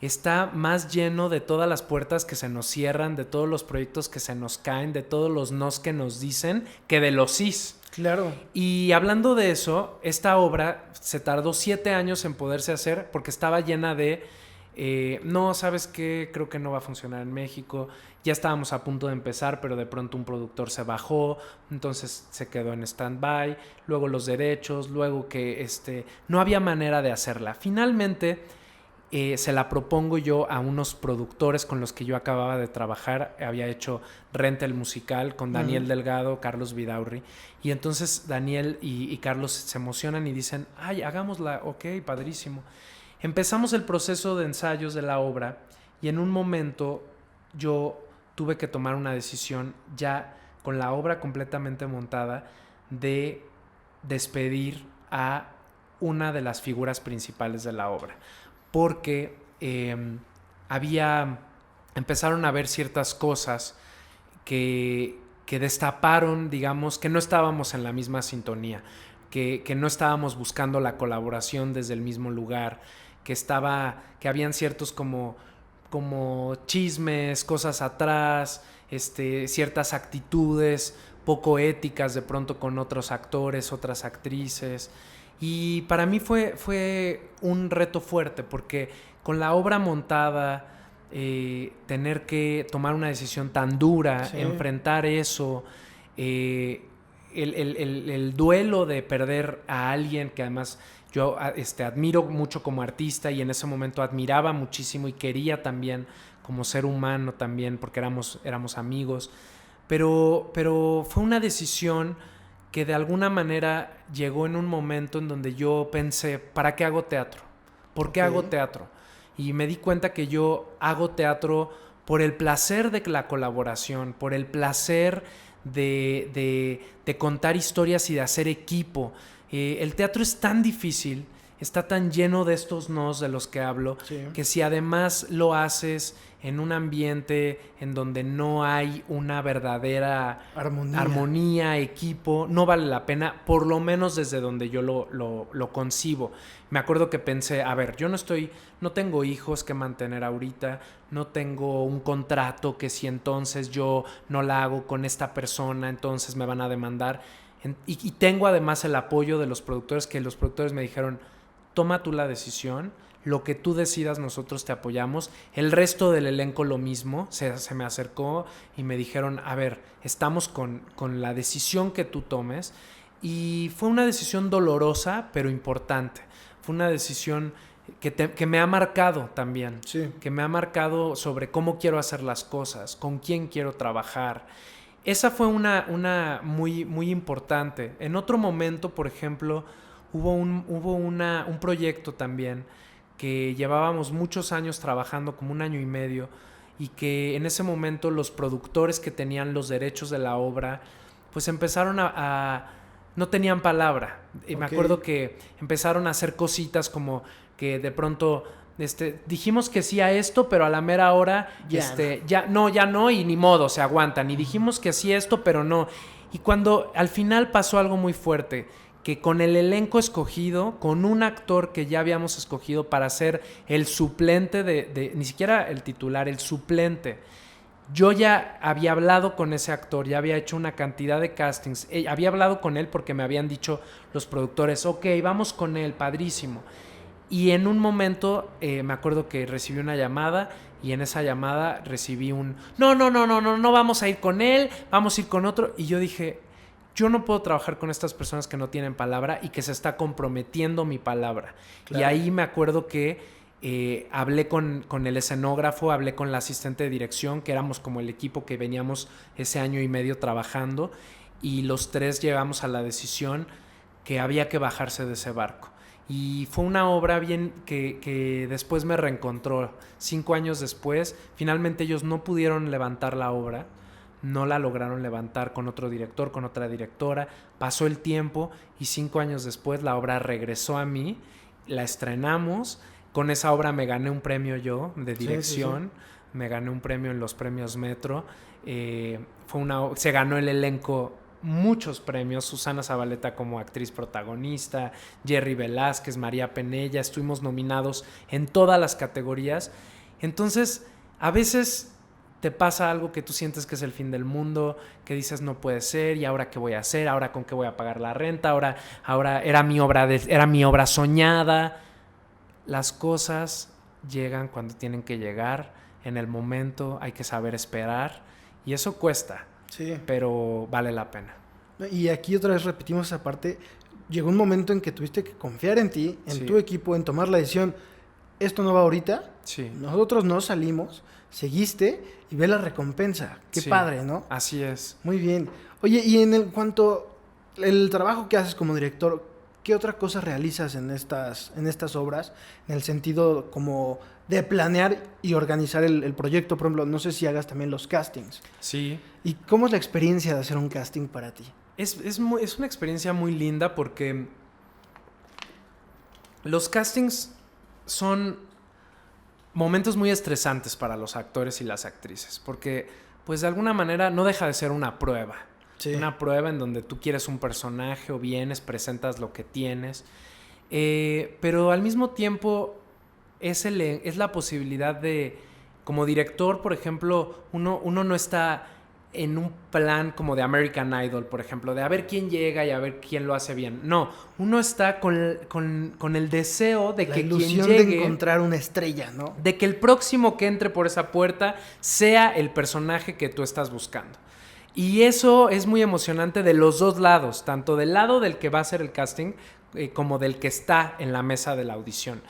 está más lleno de todas las puertas que se nos cierran, de todos los proyectos que se nos caen, de todos los nos que nos dicen, que de los sís. Claro. Y hablando de eso, esta obra se tardó 7 años en poderse hacer porque estaba llena de no, ¿sabes qué? Creo que no va a funcionar en México. Ya estábamos a punto de empezar, pero de pronto un productor se bajó, entonces se quedó en stand-by, luego los derechos, luego que no había manera de hacerla. Finalmente se la propongo yo a unos productores con los que yo acababa de trabajar. Había hecho Renta el musical con Daniel Delgado, Carlos Vidaurri, y entonces Daniel y Carlos se emocionan y dicen, ay, hagámosla, ok, padrísimo. Empezamos el proceso de ensayos de la obra y en un momento yo tuve que tomar una decisión, ya con la obra completamente montada, de despedir a una de las figuras principales de la obra, porque empezaron a haber ciertas cosas que destaparon, digamos, que no estábamos en la misma sintonía, que no estábamos buscando la colaboración desde el mismo lugar, que habían ciertos como chismes, cosas atrás, ciertas actitudes poco éticas de pronto con otros actores, otras actrices. Y para mí fue un reto fuerte, porque con la obra montada, tener que tomar una decisión tan dura, sí, enfrentar eso, el duelo de perder a alguien que además yo admiro mucho como artista, y en ese momento admiraba muchísimo y quería también como ser humano también, porque éramos amigos, pero fue una decisión que de alguna manera llegó en un momento en donde yo pensé, ¿para qué hago teatro? ¿Por qué hago teatro? Y me di cuenta que yo hago teatro por el placer de la colaboración, por el placer de contar historias y de hacer equipo. El teatro es tan difícil, está tan lleno de estos nos de los que hablo, sí, que si además lo haces en un ambiente en donde no hay una verdadera armonía, equipo, no vale la pena, por lo menos desde donde yo lo concibo. Me acuerdo que pensé, a ver, yo no tengo hijos que mantener ahorita, no tengo un contrato que si entonces yo no la hago con esta persona, entonces me van a demandar. Y tengo además el apoyo de los productores, que los productores me dijeron, toma tú la decisión, lo que tú decidas nosotros te apoyamos. El resto del elenco lo mismo, se me acercó y me dijeron, a ver, estamos con la decisión que tú tomes. Y fue una decisión dolorosa, pero importante. Fue una decisión que me ha marcado también, sí, que me ha marcado sobre cómo quiero hacer las cosas, con quién quiero trabajar. esa fue una muy, muy importante. En otro momento, por ejemplo, hubo un proyecto también que llevábamos muchos años trabajando, como 1 año y medio, y que en ese momento los productores que tenían los derechos de la obra, pues empezaron no tenían palabra. Y me acuerdo que empezaron a hacer cositas como que de pronto dijimos que sí a esto, pero a la mera hora ya no, y ni modo, se aguantan. Y dijimos que sí a esto, pero no. Y cuando al final pasó algo muy fuerte, que con el elenco escogido, con un actor que ya habíamos escogido para ser el suplente ni siquiera el titular, el suplente. Yo ya había hablado con ese actor, ya había hecho una cantidad de castings, había hablado con él porque me habían dicho los productores, ok, vamos con él, padrísimo. Y en un momento me acuerdo que recibí una llamada y en esa llamada recibí no vamos a ir con él, vamos a ir con otro. Y yo dije, yo no puedo trabajar con estas personas que no tienen palabra y que se está comprometiendo mi palabra. Claro. Y ahí me acuerdo que hablé con el escenógrafo, hablé con la asistente de dirección, que éramos como el equipo que veníamos ese 1 año y medio trabajando, y los tres llegamos a la decisión que había que bajarse de ese barco. Y fue una obra bien que después me reencontró. 5 años después, finalmente ellos no pudieron levantar la obra, no la lograron levantar con otro director, con otra directora. Pasó el tiempo y 5 años después la obra regresó a mí, la estrenamos. Con esa obra me gané un premio yo de dirección, sí. Me gané un premio en los premios Metro. Se ganó el elenco muchos premios, Susana Zabaleta como actriz protagonista, Jerry Velázquez, María Penella, estuvimos nominados en todas las categorías. Entonces, a veces te pasa algo que tú sientes que es el fin del mundo, que dices no puede ser, y ahora qué voy a hacer, ahora con qué voy a pagar la renta, ahora era mi obra soñada. Las cosas llegan cuando tienen que llegar, en el momento hay que saber esperar, y eso cuesta. Sí. Pero vale la pena. Y aquí otra vez repetimos esa parte. Llegó un momento en que tuviste que confiar en ti, en tu equipo, en tomar la decisión. Esto no va ahorita. Sí. Nosotros no salimos, seguiste y ve la recompensa. Qué padre, ¿no? Así es. Muy bien. Oye, y en cuanto al trabajo que haces como director, ¿qué otra cosa realizas en estas obras? En el sentido como de planear y organizar el proyecto. Por ejemplo, no sé si hagas también los castings. Sí. ¿Y cómo es la experiencia de hacer un casting para ti? Es una experiencia muy linda porque los castings son momentos muy estresantes para los actores y las actrices. Porque, pues de alguna manera, no deja de ser una prueba. Sí. Una prueba en donde tú quieres un personaje o vienes, presentas lo que tienes. Pero al mismo tiempo es la posibilidad de, como director, por ejemplo, uno no está en un plan como de American Idol, por ejemplo, de a ver quién llega y a ver quién lo hace bien. No, uno está con el deseo de que quien llegue... La ilusión de encontrar una estrella, ¿no? De que el próximo que entre por esa puerta sea el personaje que tú estás buscando. Y eso es muy emocionante de los dos lados, tanto del lado del que va a hacer el casting como del que está en la mesa de la audición.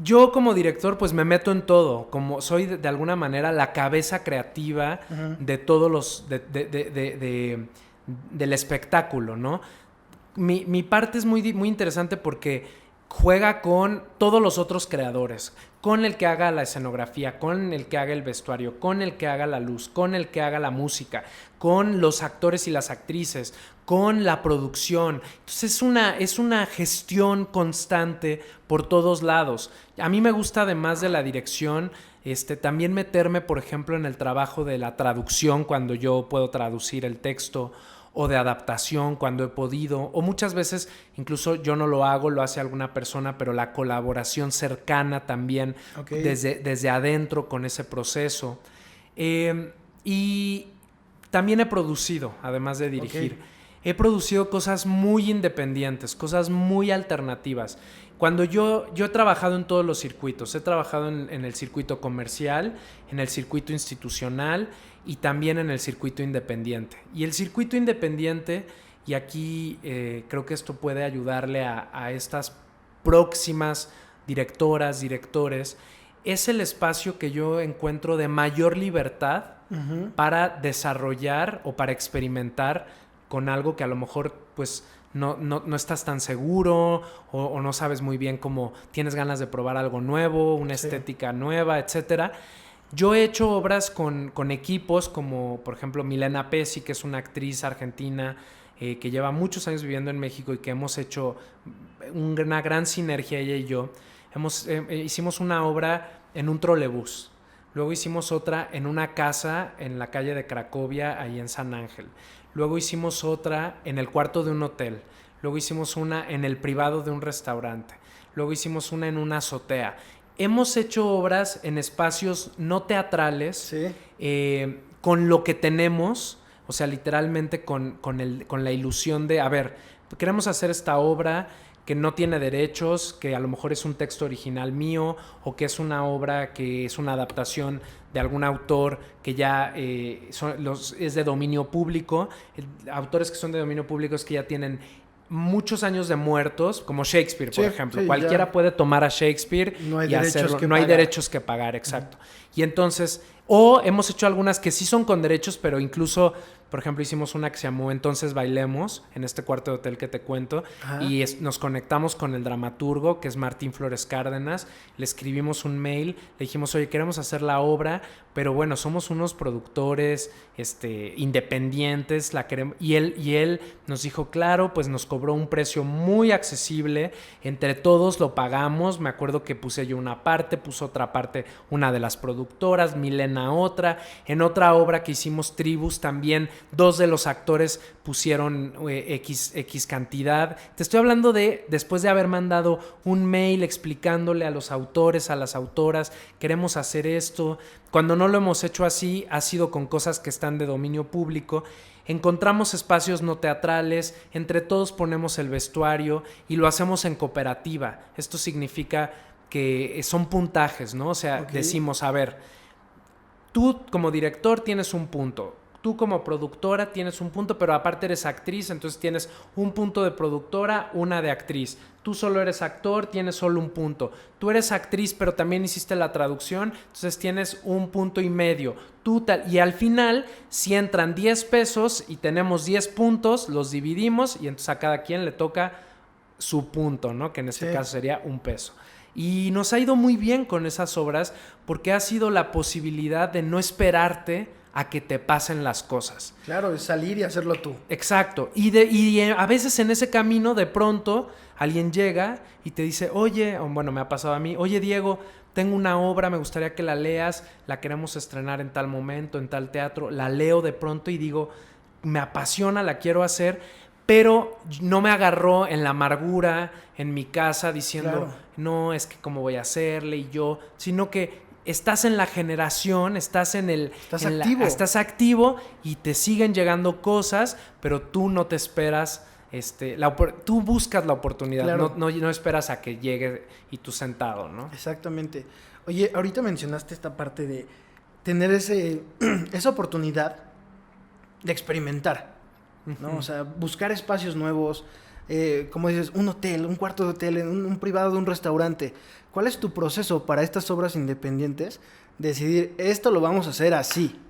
Yo como director pues me meto en todo, como soy de alguna manera la cabeza creativa de todos los del espectáculo, ¿no? Mi parte es muy, muy interesante porque juega con todos los otros creadores, con el que haga la escenografía, con el que haga el vestuario, con el que haga la luz, con el que haga la música, con los actores y las actrices, con la producción. Entonces es una gestión constante por todos lados. A mí me gusta, además de la dirección, también meterme, por ejemplo, en el trabajo de la traducción cuando yo puedo traducir el texto, o de adaptación cuando he podido, o muchas veces incluso yo no lo hago, lo hace alguna persona, pero la colaboración cercana también, desde adentro con ese proceso. Y también he producido, además de dirigir, he producido cosas muy independientes, cosas muy alternativas. Cuando yo he trabajado en todos los circuitos, he trabajado en el circuito comercial, en el circuito institucional y también en el circuito independiente. Y el circuito independiente, y aquí creo que esto puede ayudarle a estas próximas directoras, directores, es el espacio que yo encuentro de mayor libertad para desarrollar o para experimentar con algo que a lo mejor pues no estás tan seguro o no sabes muy bien cómo tienes ganas de probar algo nuevo, una estética nueva, etcétera. Yo he hecho obras con equipos como, por ejemplo, Milena Pesci, que es una actriz argentina que lleva muchos años viviendo en México y que hemos hecho una gran sinergia, ella y yo. Hicimos una obra en un trolebús. Luego hicimos otra en una casa en la calle de Cracovia, ahí en San Ángel. Luego hicimos otra en el cuarto de un hotel. Luego hicimos una en el privado de un restaurante. Luego hicimos una en una azotea. Hemos hecho obras en espacios no teatrales, con lo que tenemos, o sea, literalmente con la ilusión de, a ver, queremos hacer esta obra que no tiene derechos, que a lo mejor es un texto original mío o que es una obra que es una adaptación de algún autor que ya es de dominio público. Autores que son de dominio público es que ya tienen muchos años de muertos, como Shakespeare, por ejemplo. Cualquiera puede tomar a Shakespeare y hacerlo. No hay derechos que pagar, exacto. Y entonces, o hemos hecho algunas que sí son con derechos, pero incluso, por ejemplo, hicimos una que se llamó Entonces Bailemos, en este cuarto de hotel que te cuento, y nos conectamos con el dramaturgo, que es Martín Flores Cárdenas, le escribimos un mail, le dijimos, oye, queremos hacer la obra, pero bueno, somos unos productores independientes, la queremos, y él nos dijo, claro, pues nos cobró un precio muy accesible, entre todos lo pagamos. Me acuerdo que puse yo una parte, puso otra parte una de las productoras, Milena otra. En otra obra que hicimos, Tribus, también 2 de los actores pusieron X cantidad. Te estoy hablando de después de haber mandado un mail explicándole a los autores, a las autoras, queremos hacer esto. Cuando no lo hemos hecho así, ha sido con cosas que están de dominio público. Encontramos espacios no teatrales, entre todos ponemos el vestuario y lo hacemos en cooperativa. Esto significa que son puntajes, ¿no? O sea, decimos, a ver, tú como director tienes un punto, tú como productora tienes un punto, pero aparte eres actriz, entonces tienes un punto de productora, una de actriz. Tú solo eres actor, tienes solo un punto. Tú eres actriz, pero también hiciste la traducción, entonces tienes 1.5 puntos. Y al final, si entran 10 pesos y tenemos 10 puntos, los dividimos y entonces a cada quien le toca su punto, ¿no? Que en este caso sería 1 peso. Y nos ha ido muy bien con esas obras porque ha sido la posibilidad de no esperarte a que te pasen las cosas. Claro, es salir y hacerlo tú. Exacto. Y a veces en ese camino, de pronto, alguien llega y te dice, oye, bueno, me ha pasado a mí, oye, Diego, tengo una obra, me gustaría que la leas, la queremos estrenar en tal momento, en tal teatro. La leo de pronto y digo, me apasiona, la quiero hacer, pero no me agarró en la amargura, en mi casa, diciendo, no, es que cómo voy a hacerle y yo, sino que estás en la generación, estás activo. Estás activo y te siguen llegando cosas, pero tú no te esperas, tú buscas la oportunidad, no esperas a que llegue y tú sentado, ¿no? Exactamente. Oye, ahorita mencionaste esta parte de tener esa oportunidad de experimentar, ¿no? O sea, buscar espacios nuevos, como dices, un hotel, un cuarto de hotel, un privado de un restaurante. ¿Cuál es tu proceso para estas obras independientes? Decidir, esto lo vamos a hacer así.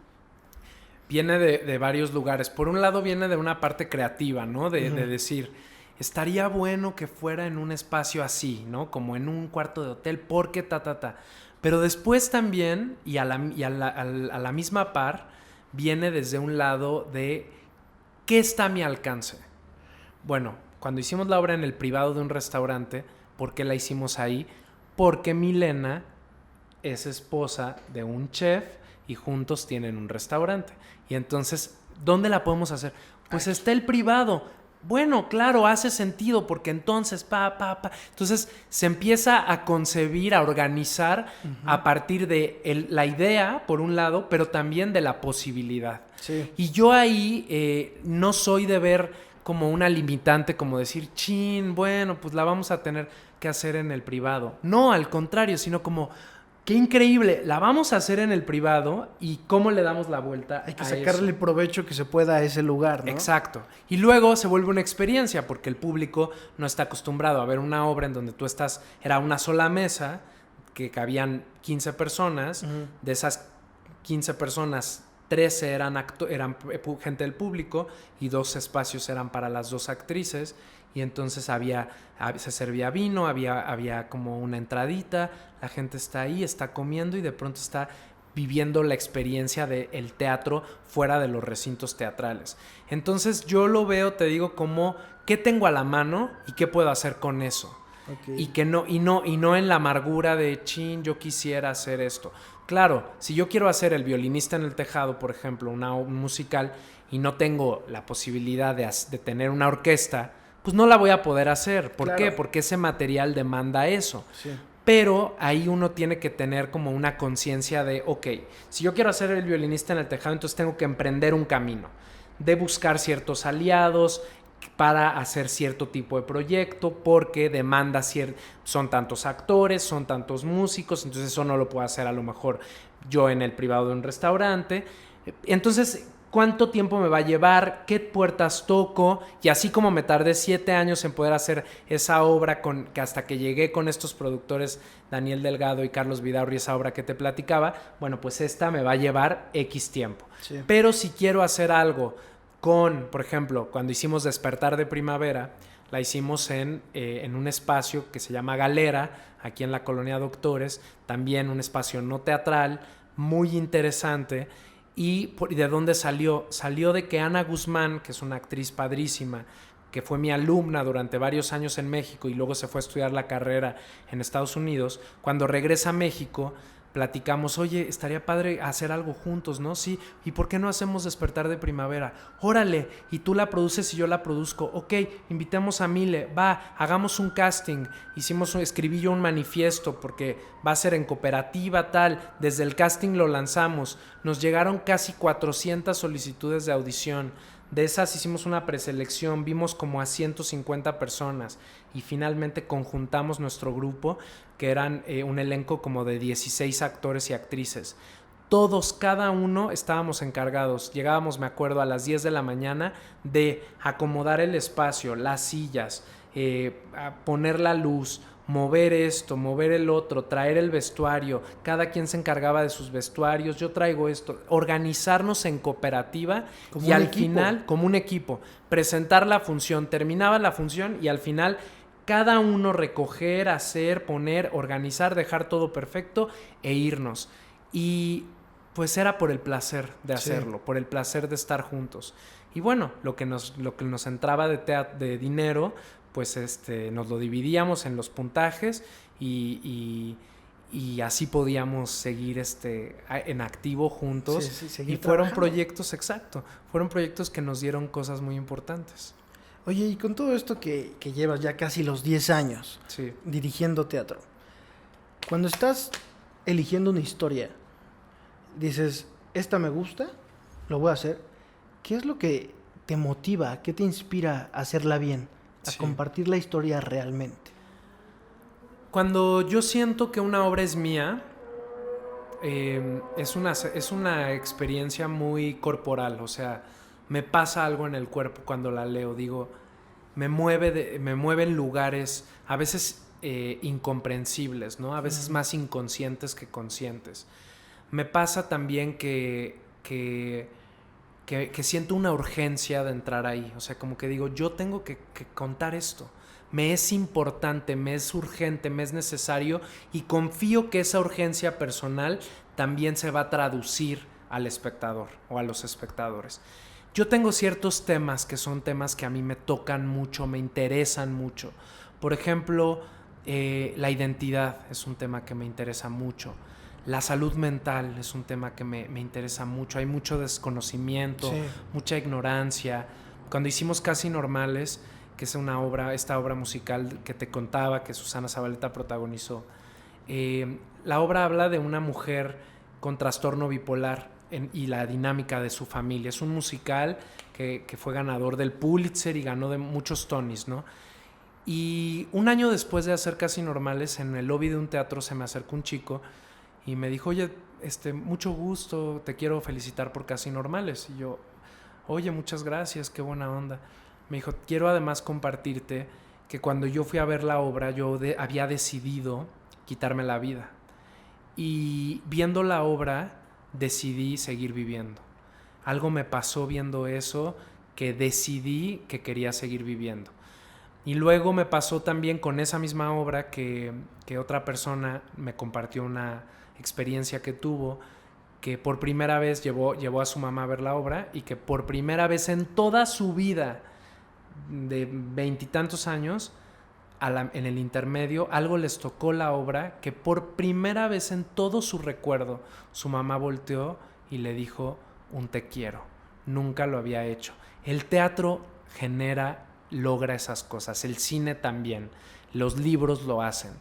Viene de varios lugares. Por un lado viene de una parte creativa, ¿no? De decir, estaría bueno que fuera en un espacio así, ¿no? Como en un cuarto de hotel, porque Pero después también, y a la misma par, viene desde un lado de ¿qué está a mi alcance? Bueno, cuando hicimos la obra en el privado de un restaurante, ¿por qué la hicimos ahí? Porque Milena es esposa de un chef y juntos tienen un restaurante. Y entonces, ¿dónde la podemos hacer? Pues está el privado. Bueno, claro, hace sentido porque entonces, Entonces se empieza a concebir, a organizar a partir de la idea, por un lado, pero también de la posibilidad. Sí. Y yo ahí no soy de ver como una limitante, como decir, bueno, pues la vamos a tener que hacer en el privado. No, al contrario, sino como, qué increíble, la vamos a hacer en el privado y cómo le damos la vuelta a eso. Hay que sacarle el provecho que se pueda a ese lugar, ¿no? Exacto. Y luego se vuelve una experiencia porque el público no está acostumbrado a ver una obra en donde tú estás, era una sola mesa que cabían 15 personas. De esas 15 personas, 13 eran gente del público y 2 espacios eran para las 2 actrices. Y entonces se servía vino, había como una entradita, la gente está ahí, está comiendo y de pronto está viviendo la experiencia del teatro fuera de los recintos teatrales. Entonces yo lo veo, te digo, como qué tengo a la mano y qué puedo hacer con eso. Okay. Y no en la amargura de chin, yo quisiera hacer esto. Claro, si yo quiero hacer El violinista en el tejado, por ejemplo, un musical, y no tengo la posibilidad de tener una orquesta, pues no la voy a poder hacer. ¿Por qué? Porque ese material demanda eso. Sí. Pero ahí uno tiene que tener como una conciencia de, ok, si yo quiero hacer El violinista en el tejado, entonces tengo que emprender un camino de buscar ciertos aliados para hacer cierto tipo de proyecto, porque demanda son tantos actores, son tantos músicos, entonces eso no lo puedo hacer a lo mejor yo en el privado de un restaurante. Entonces, ¿cuánto tiempo me va a llevar? ¿Qué puertas toco? Y así como me tardé 7 años en poder hacer esa obra que hasta que llegué con estos productores, Daniel Delgado y Carlos Vidaurri, esa obra que te platicaba, bueno, pues esta me va a llevar X tiempo. Sí. Pero si quiero hacer algo por ejemplo, cuando hicimos Despertar de Primavera, la hicimos en un espacio que se llama Galera, aquí en la Colonia Doctores, también un espacio no teatral, muy interesante. ¿Y de dónde salió? Salió de que Ana Guzmán, que es una actriz padrísima, que fue mi alumna durante varios años en México y luego se fue a estudiar la carrera en Estados Unidos, cuando regresa a México, platicamos, oye, estaría padre hacer algo juntos, ¿no? Sí, ¿y por qué no hacemos Despertar de Primavera? Órale, y tú la produces y yo la produzco. Ok, invitemos a Mile, va, hagamos un casting. Escribí yo un manifiesto porque va a ser en cooperativa tal. Desde el casting lo lanzamos. Nos llegaron casi 400 solicitudes de audición. De esas hicimos una preselección, vimos como a 150 personas y finalmente conjuntamos nuestro grupo, que eran un elenco como de 16 actores y actrices. Todos, cada uno, estábamos encargados. Llegábamos, me acuerdo, a las 10 de la mañana de acomodar el espacio, las sillas, poner la luz, mover esto, mover el otro, traer el vestuario, cada quien se encargaba de sus vestuarios, yo traigo esto, organizarnos en cooperativa y al final, como un equipo, presentar la función, terminaba la función y al final cada uno recoger, hacer, poner, organizar, dejar todo perfecto e irnos. Y pues era por el placer de hacerlo, por el placer de estar juntos. Y bueno, lo que nos entraba de dinero, pues nos lo dividíamos en los puntajes y así podíamos seguir en activo juntos. Y fueron proyectos, fueron proyectos que nos dieron cosas muy importantes. Oye, y con todo esto que llevas ya casi los 10 años dirigiendo teatro, cuando estás eligiendo una historia, dices, esta me gusta, lo voy a hacer, ¿qué es lo que te motiva, qué te inspira a hacerla bien? A compartir la historia realmente. Cuando yo siento que una obra es mía, es una experiencia muy corporal, o sea, me pasa algo en el cuerpo cuando la leo, digo, me mueve en lugares a veces incomprensibles, ¿no? A veces más inconscientes que conscientes. Me pasa también que siento una urgencia de entrar ahí. O sea, como que digo, yo tengo que contar esto. Me es importante, me es urgente, me es necesario y confío que esa urgencia personal también se va a traducir al espectador o a los espectadores. Yo tengo ciertos temas que son temas que a mí me tocan mucho, me interesan mucho. Por ejemplo, la identidad es un tema que me interesa mucho. La salud mental es un tema que me interesa mucho. Hay mucho desconocimiento, mucha ignorancia. Cuando hicimos Casi Normales, que es esta obra musical que te contaba, que Susana Zabaleta protagonizó, la obra habla de una mujer con trastorno bipolar y la dinámica de su familia. Es un musical que fue ganador del Pulitzer y ganó de muchos Tonys, ¿no? Y un año después de hacer Casi Normales, en el lobby de un teatro se me acercó un chico y me dijo, oye, mucho gusto, te quiero felicitar por Casi Normales. Y yo, oye, muchas gracias, qué buena onda. Me dijo, quiero además compartirte que cuando yo fui a ver la obra, yo había decidido quitarme la vida. y viendo la obra decidí seguir viviendo. Algo me pasó viendo eso que decidí que quería seguir viviendo. Y luego me pasó también con esa misma obra que otra persona me compartió una experiencia que tuvo, que por primera vez llevó a su mamá a ver la obra y que por primera vez en toda su vida de 20 y tantos años, en el intermedio, algo les tocó la obra que por primera vez en todo su recuerdo, su mamá volteó y le dijo un te quiero. Nunca lo había hecho. El teatro logra esas cosas, el cine también, los libros lo hacen.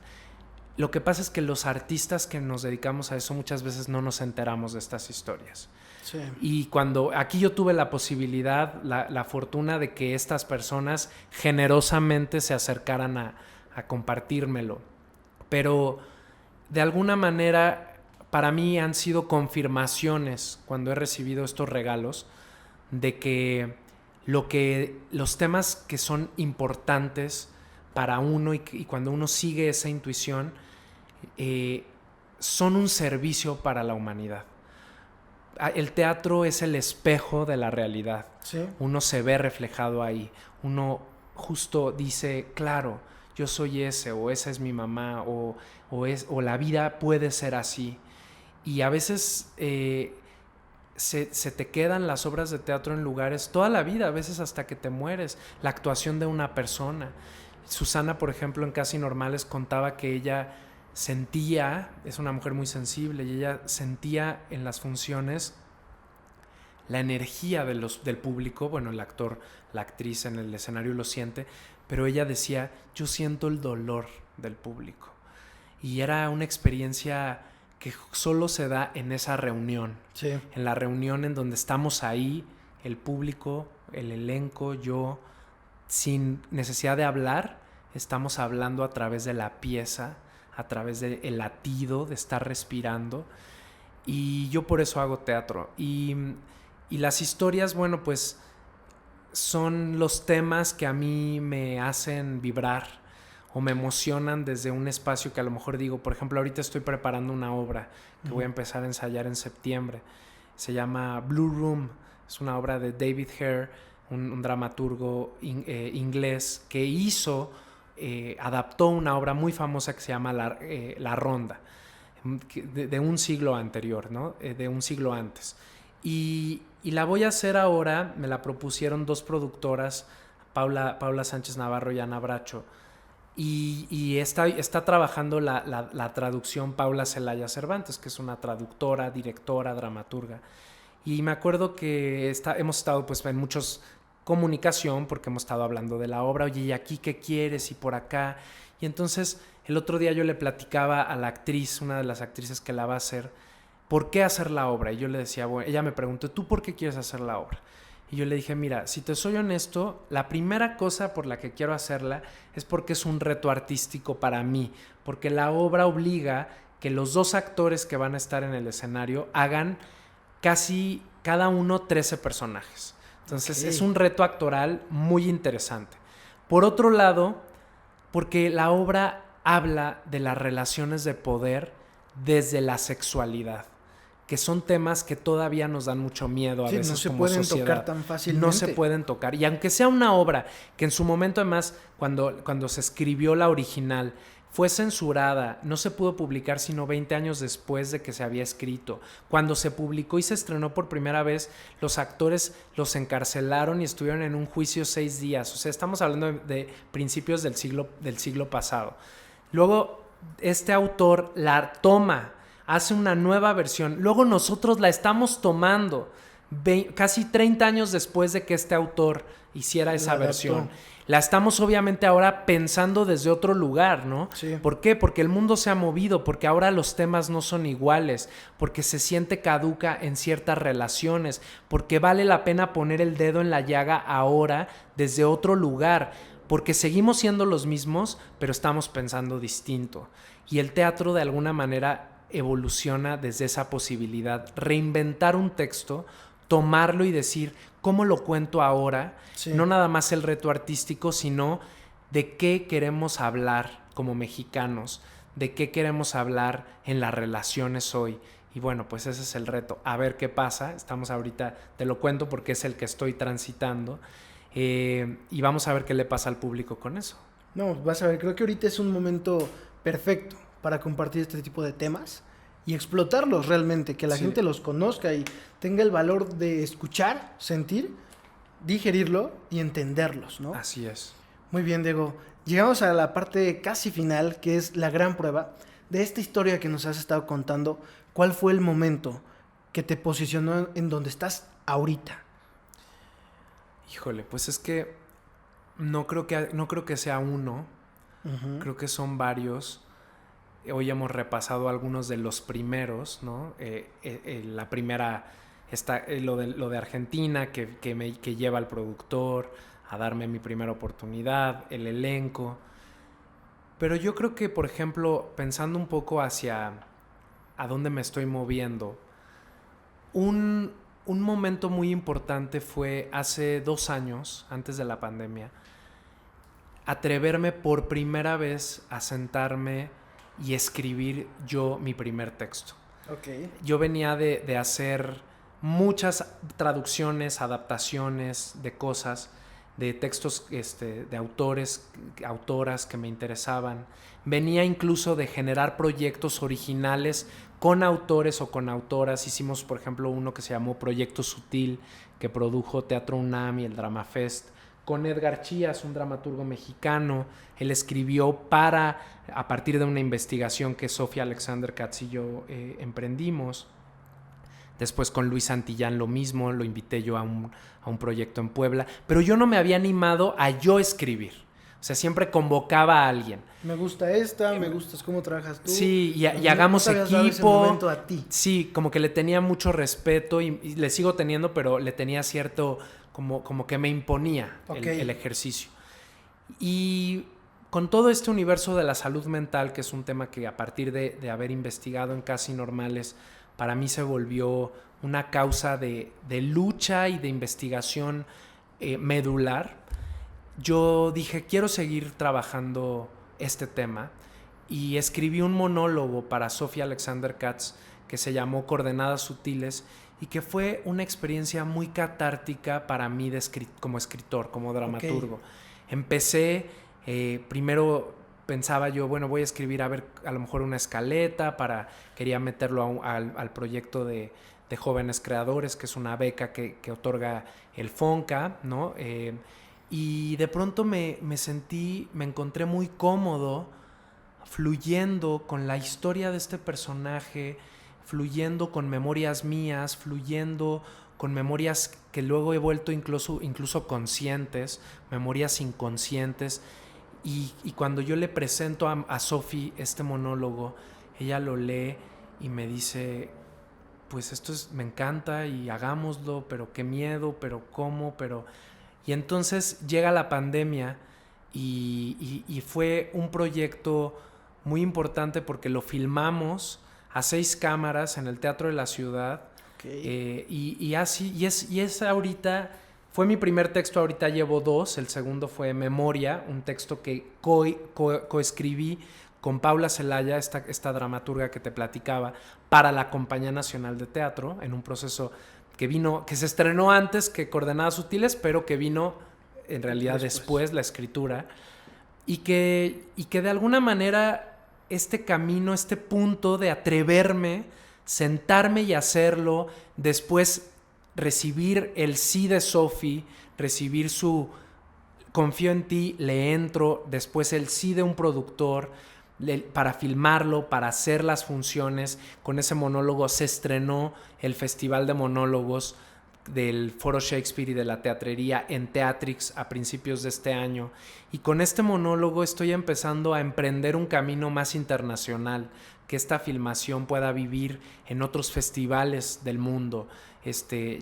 Lo que pasa es que los artistas que nos dedicamos a eso muchas veces no nos enteramos de estas historias. Sí. Y cuando aquí yo tuve la posibilidad, la fortuna de que estas personas generosamente se acercaran a compartírmelo. Pero de alguna manera para mí han sido confirmaciones cuando he recibido estos regalos de que los temas que son importantes para uno y cuando uno sigue esa intuición son un servicio para la humanidad. El teatro es el espejo de la realidad. Sí. Uno se ve reflejado ahí. Uno justo dice, claro, yo soy ese, o esa es mi mamá, o la vida puede ser así. Y a veces se te quedan las obras de teatro en lugares toda la vida, a veces hasta que te mueres. La actuación de una persona. Susana, por ejemplo, en Casi Normales contaba que ella sentía, es una mujer muy sensible, y ella sentía en las funciones la energía del público. Bueno, el actor, la actriz en el escenario lo siente, pero ella decía, yo siento el dolor del público. Y era una experiencia que solo se da en esa reunión. Sí. En la reunión en donde estamos ahí, el público, el elenco, yo, sin necesidad de hablar, estamos hablando a través de la pieza, a través del latido, de estar respirando. Y yo por eso hago teatro. Y las historias, bueno, pues son los temas que a mí me hacen vibrar o me emocionan desde un espacio que a lo mejor digo, por ejemplo, ahorita estoy preparando una obra que voy a empezar a ensayar en septiembre. Se llama Blue Room. Es una obra de David Hare, un dramaturgo inglés que adaptó una obra muy famosa que se llama La Ronda, de un siglo anterior, ¿no? De un siglo antes. Y la voy a hacer ahora, me la propusieron dos productoras, Paula Sánchez Navarro y Ana Bracho, y está trabajando la traducción Paula Celaya Cervantes, que es una traductora, directora, dramaturga. Y me acuerdo que hemos estado pues en muchos comunicación porque hemos estado hablando de la obra, oye, ¿y aquí qué quieres? Y por acá. Y entonces el otro día yo le platicaba a la actriz, una de las actrices que la va a hacer, ¿por qué hacer la obra? Y yo le decía, bueno, ella me preguntó, ¿tú por qué quieres hacer la obra? Y yo le dije, mira, si te soy honesto, la primera cosa por la que quiero hacerla es porque es un reto artístico para mí, porque la obra obliga que los dos actores que van a estar en el escenario hagan casi cada uno 13 personajes. Entonces es un reto actoral muy interesante. Por otro lado, porque la obra habla de las relaciones de poder desde la sexualidad, que son temas que todavía nos dan mucho miedo a veces como sociedad. No se pueden tocar tan fácilmente. No se pueden tocar. Y aunque sea una obra que en su momento, además, cuando se escribió la original, fue censurada, no se pudo publicar sino 20 años después de que se había escrito. Cuando se publicó y se estrenó por primera vez, los actores los encarcelaron y estuvieron en un juicio 6 días. O sea, estamos hablando de principios del siglo pasado. Luego, este autor la toma, hace una nueva versión. Luego nosotros la estamos tomando casi 30 años después de que este autor hiciera esa versión. La estamos obviamente ahora pensando desde otro lugar, ¿no? Sí. ¿Por qué? Porque el mundo se ha movido, porque ahora los temas no son iguales, porque se siente caduca en ciertas relaciones, porque vale la pena poner el dedo en la llaga ahora desde otro lugar, porque seguimos siendo los mismos, pero estamos pensando distinto. Y el teatro de alguna manera evoluciona desde esa posibilidad, reinventar un texto, tomarlo y decir, ¿cómo lo cuento ahora? Sí. No nada más el reto artístico, sino de qué queremos hablar como mexicanos, de qué queremos hablar en las relaciones hoy. Y bueno, pues ese es el reto, a ver qué pasa. Estamos ahorita, te lo cuento porque es el que estoy transitando, y vamos a ver qué le pasa al público con eso. No, vas a ver, creo que ahorita es un momento perfecto para compartir este tipo de temas y explotarlos realmente, que la gente los conozca y tenga el valor de escuchar, sentir, digerirlo y entenderlos, ¿no? Así es. Muy bien, Diego. Llegamos a la parte casi final, que es la gran prueba de esta historia que nos has estado contando. ¿Cuál fue el momento que te posicionó en donde estás ahorita? Híjole, pues es que no creo que sea uno. Uh-huh. Creo que son varios. Hoy hemos repasado algunos de los primeros, ¿no? La primera está lo de Argentina, que lleva al productor a darme mi primera oportunidad, el elenco. Pero yo creo que, por ejemplo, pensando un poco hacia a dónde me estoy moviendo, un momento muy importante fue hace 2 años, antes de la pandemia, atreverme por primera vez a sentarme y escribir yo mi primer texto. Okay. Yo venía de hacer muchas traducciones, adaptaciones de cosas, de textos de autoras que me interesaban. Venía incluso de generar proyectos originales con autores o con autoras. Hicimos, por ejemplo, uno que se llamó Proyecto Sutil, que produjo Teatro UNAM y el Drama Fest, con Edgar Chías, un dramaturgo mexicano. Él escribió a partir de una investigación que Sofía Alexander Katz y yo emprendimos. Después con Luis Santillán lo mismo, lo invité yo a un proyecto en Puebla, pero yo no me había animado a yo escribir. O sea, siempre convocaba a alguien. Me gusta me gustas cómo trabajas tú. Sí, y hagamos equipo. Ese momento a ti. Sí, como que le tenía mucho respeto y le sigo teniendo, pero le tenía cierto, como que me imponía el ejercicio. Y con todo este universo de la salud mental, que es un tema que a partir de haber investigado en Casi Normales, para mí se volvió una causa de lucha y de investigación medular. Yo dije, quiero seguir trabajando este tema, y escribí un monólogo para Sofía Alexander Katz que se llamó Coordenadas Sutiles, y que fue una experiencia muy catártica para mí como escritor, como dramaturgo. Empecé, primero pensaba yo, bueno, voy a escribir a lo mejor una escaleta, quería meterlo al proyecto de jóvenes creadores, que es una beca que otorga el FONCA, ¿no? Y de pronto me encontré muy cómodo fluyendo con la historia de este personaje, fluyendo con memorias mías, fluyendo con memorias que luego he vuelto incluso conscientes, memorias inconscientes. Y cuando yo le presento a Sofi este monólogo, ella lo lee y me dice, pues esto me encanta y hagámoslo, pero qué miedo, pero cómo, pero... Y entonces llega la pandemia y fue un proyecto muy importante porque lo filmamos a 6 cámaras en el Teatro de la Ciudad. Y es ahorita... Fue mi primer texto, ahorita llevo 2. El segundo fue Memoria, un texto que coescribí con Paula Celaya, esta dramaturga que te platicaba, para la Compañía Nacional de Teatro, en un proceso que se estrenó antes que Coordenadas Sutiles, pero que vino en realidad después la escritura. Y que de alguna manera este camino, este punto de atreverme, sentarme y hacerlo, después recibir el sí de Sofi, recibir su confío en ti, le entro, después el sí de un productor para filmarlo, para hacer las funciones. Con ese monólogo se estrenó el Festival de Monólogos del Foro Shakespeare y de la Teatrería en Teatrix a principios de este año, y con este monólogo estoy empezando a emprender un camino más internacional, que esta filmación pueda vivir en otros festivales del mundo.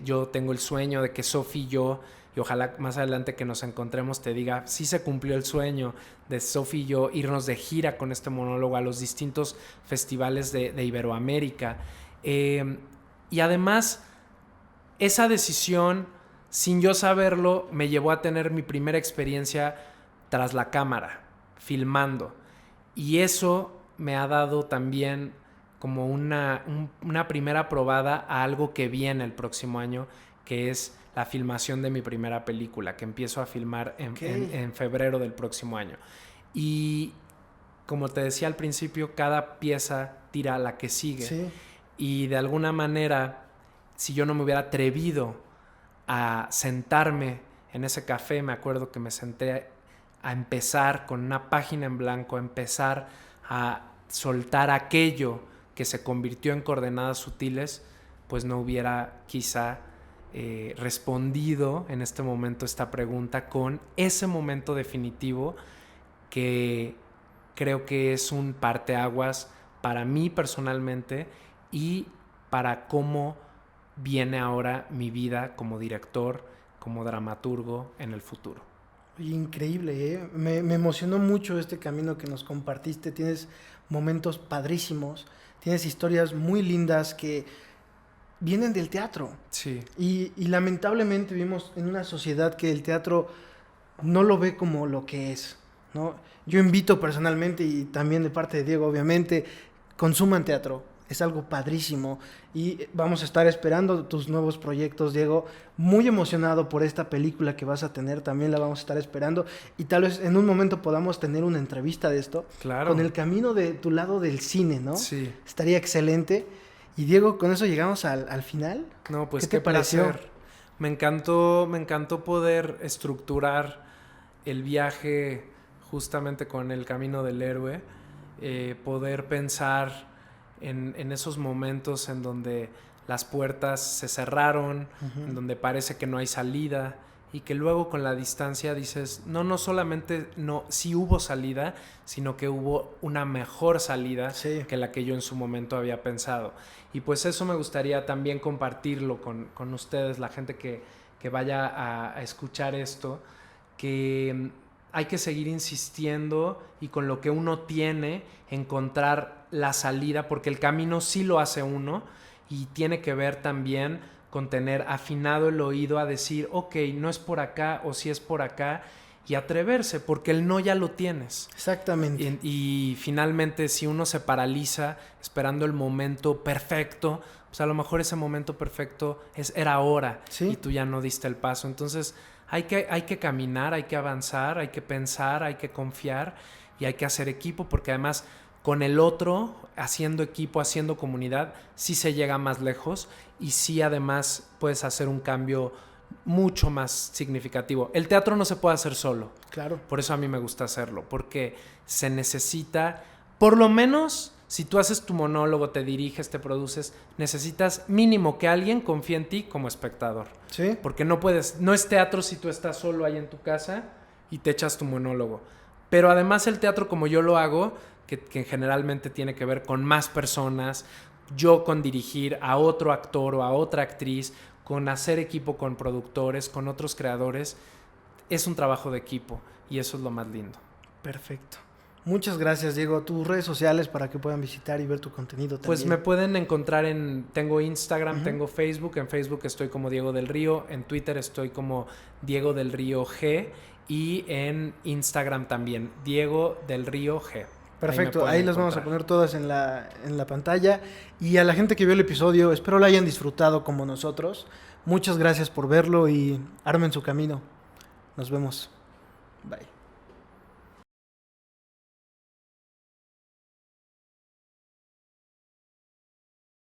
Yo tengo el sueño de que Sofi y yo, y ojalá más adelante que nos encontremos te diga, sí se cumplió el sueño de Sofi y yo, irnos de gira con este monólogo a los distintos festivales de Iberoamérica. Y además, esa decisión, sin yo saberlo, me llevó a tener mi primera experiencia tras la cámara, filmando. Y eso me ha dado también como una primera probada a algo que viene el próximo año, que es la filmación de mi primera película, que empiezo a filmar en febrero del próximo año. Y como te decía al principio, cada pieza tira a la que sigue. Sí. Y de alguna manera, si yo no me hubiera atrevido a sentarme en ese café, me acuerdo que me senté a empezar con una página en blanco, a empezar a soltar aquello que se convirtió en Coordenadas Sutiles, pues no hubiera quizá respondido en este momento esta pregunta con ese momento definitivo que creo que es un parteaguas para mí personalmente y para cómo viene ahora mi vida como director, como dramaturgo en el futuro. Increíble, ¿eh? Me emocionó mucho este camino que nos compartiste. Tienes momentos padrísimos, tienes historias muy lindas que vienen del teatro. Sí. Y lamentablemente vivimos en una sociedad que el teatro no lo ve como lo que es, ¿no? Yo invito personalmente, y también de parte de Diego, obviamente, consuman teatro. Es algo padrísimo y vamos a estar esperando tus nuevos proyectos, Diego. Muy emocionado por esta película que vas a tener, también la vamos a estar esperando y tal vez en un momento podamos tener una entrevista de esto. Claro. Con el camino de tu lado del cine, ¿no? Sí. Estaría excelente. Y Diego, con eso llegamos al final. No, pues ¿Qué te pareció? placer. Me encantó poder estructurar el viaje justamente con el camino del héroe, poder pensar en esos momentos en donde las puertas se cerraron, en donde parece que no hay salida y que luego con la distancia dices, no solamente sí hubo salida, sino que hubo una mejor salida que la que yo en su momento había pensado. Y pues eso me gustaría también compartirlo con ustedes, la gente que vaya a escuchar esto, que hay que seguir insistiendo y con lo que uno tiene encontrar la salida, porque el camino sí lo hace uno y tiene que ver también con tener afinado el oído a decir, ok, no es por acá o sí es por acá, y atreverse, porque el no ya lo tienes. Exactamente. Y finalmente, si uno se paraliza esperando el momento perfecto, pues a lo mejor ese momento perfecto era ahora, ¿sí? Y tú ya no diste el paso. Entonces hay que caminar, hay que avanzar, hay que pensar, hay que confiar y hay que hacer equipo, porque además con el otro, haciendo equipo, haciendo comunidad, sí se llega más lejos y sí además puedes hacer un cambio mucho más significativo. El teatro no se puede hacer solo. Claro. Por eso a mí me gusta hacerlo, porque se necesita, por lo menos, si tú haces tu monólogo, te diriges, te produces, necesitas mínimo que alguien confíe en ti como espectador. Sí. Porque no es teatro si tú estás solo ahí en tu casa y te echas tu monólogo. Pero además el teatro como yo lo hago, que generalmente tiene que ver con más personas, yo con dirigir a otro actor o a otra actriz, con hacer equipo con productores, con otros creadores, es un trabajo de equipo y eso es lo más lindo. Perfecto. Muchas gracias, Diego. Tus redes sociales para que puedan visitar y ver tu contenido también. Pues me pueden encontrar tengo Instagram, tengo Facebook. En Facebook estoy como Diego del Río. En Twitter estoy como Diego del Río G. Y en Instagram también, Diego del Río G. Perfecto, ahí las vamos a poner todas en la pantalla. Y a la gente que vio el episodio, espero lo hayan disfrutado como nosotros. Muchas gracias por verlo y armen su camino. Nos vemos. Bye.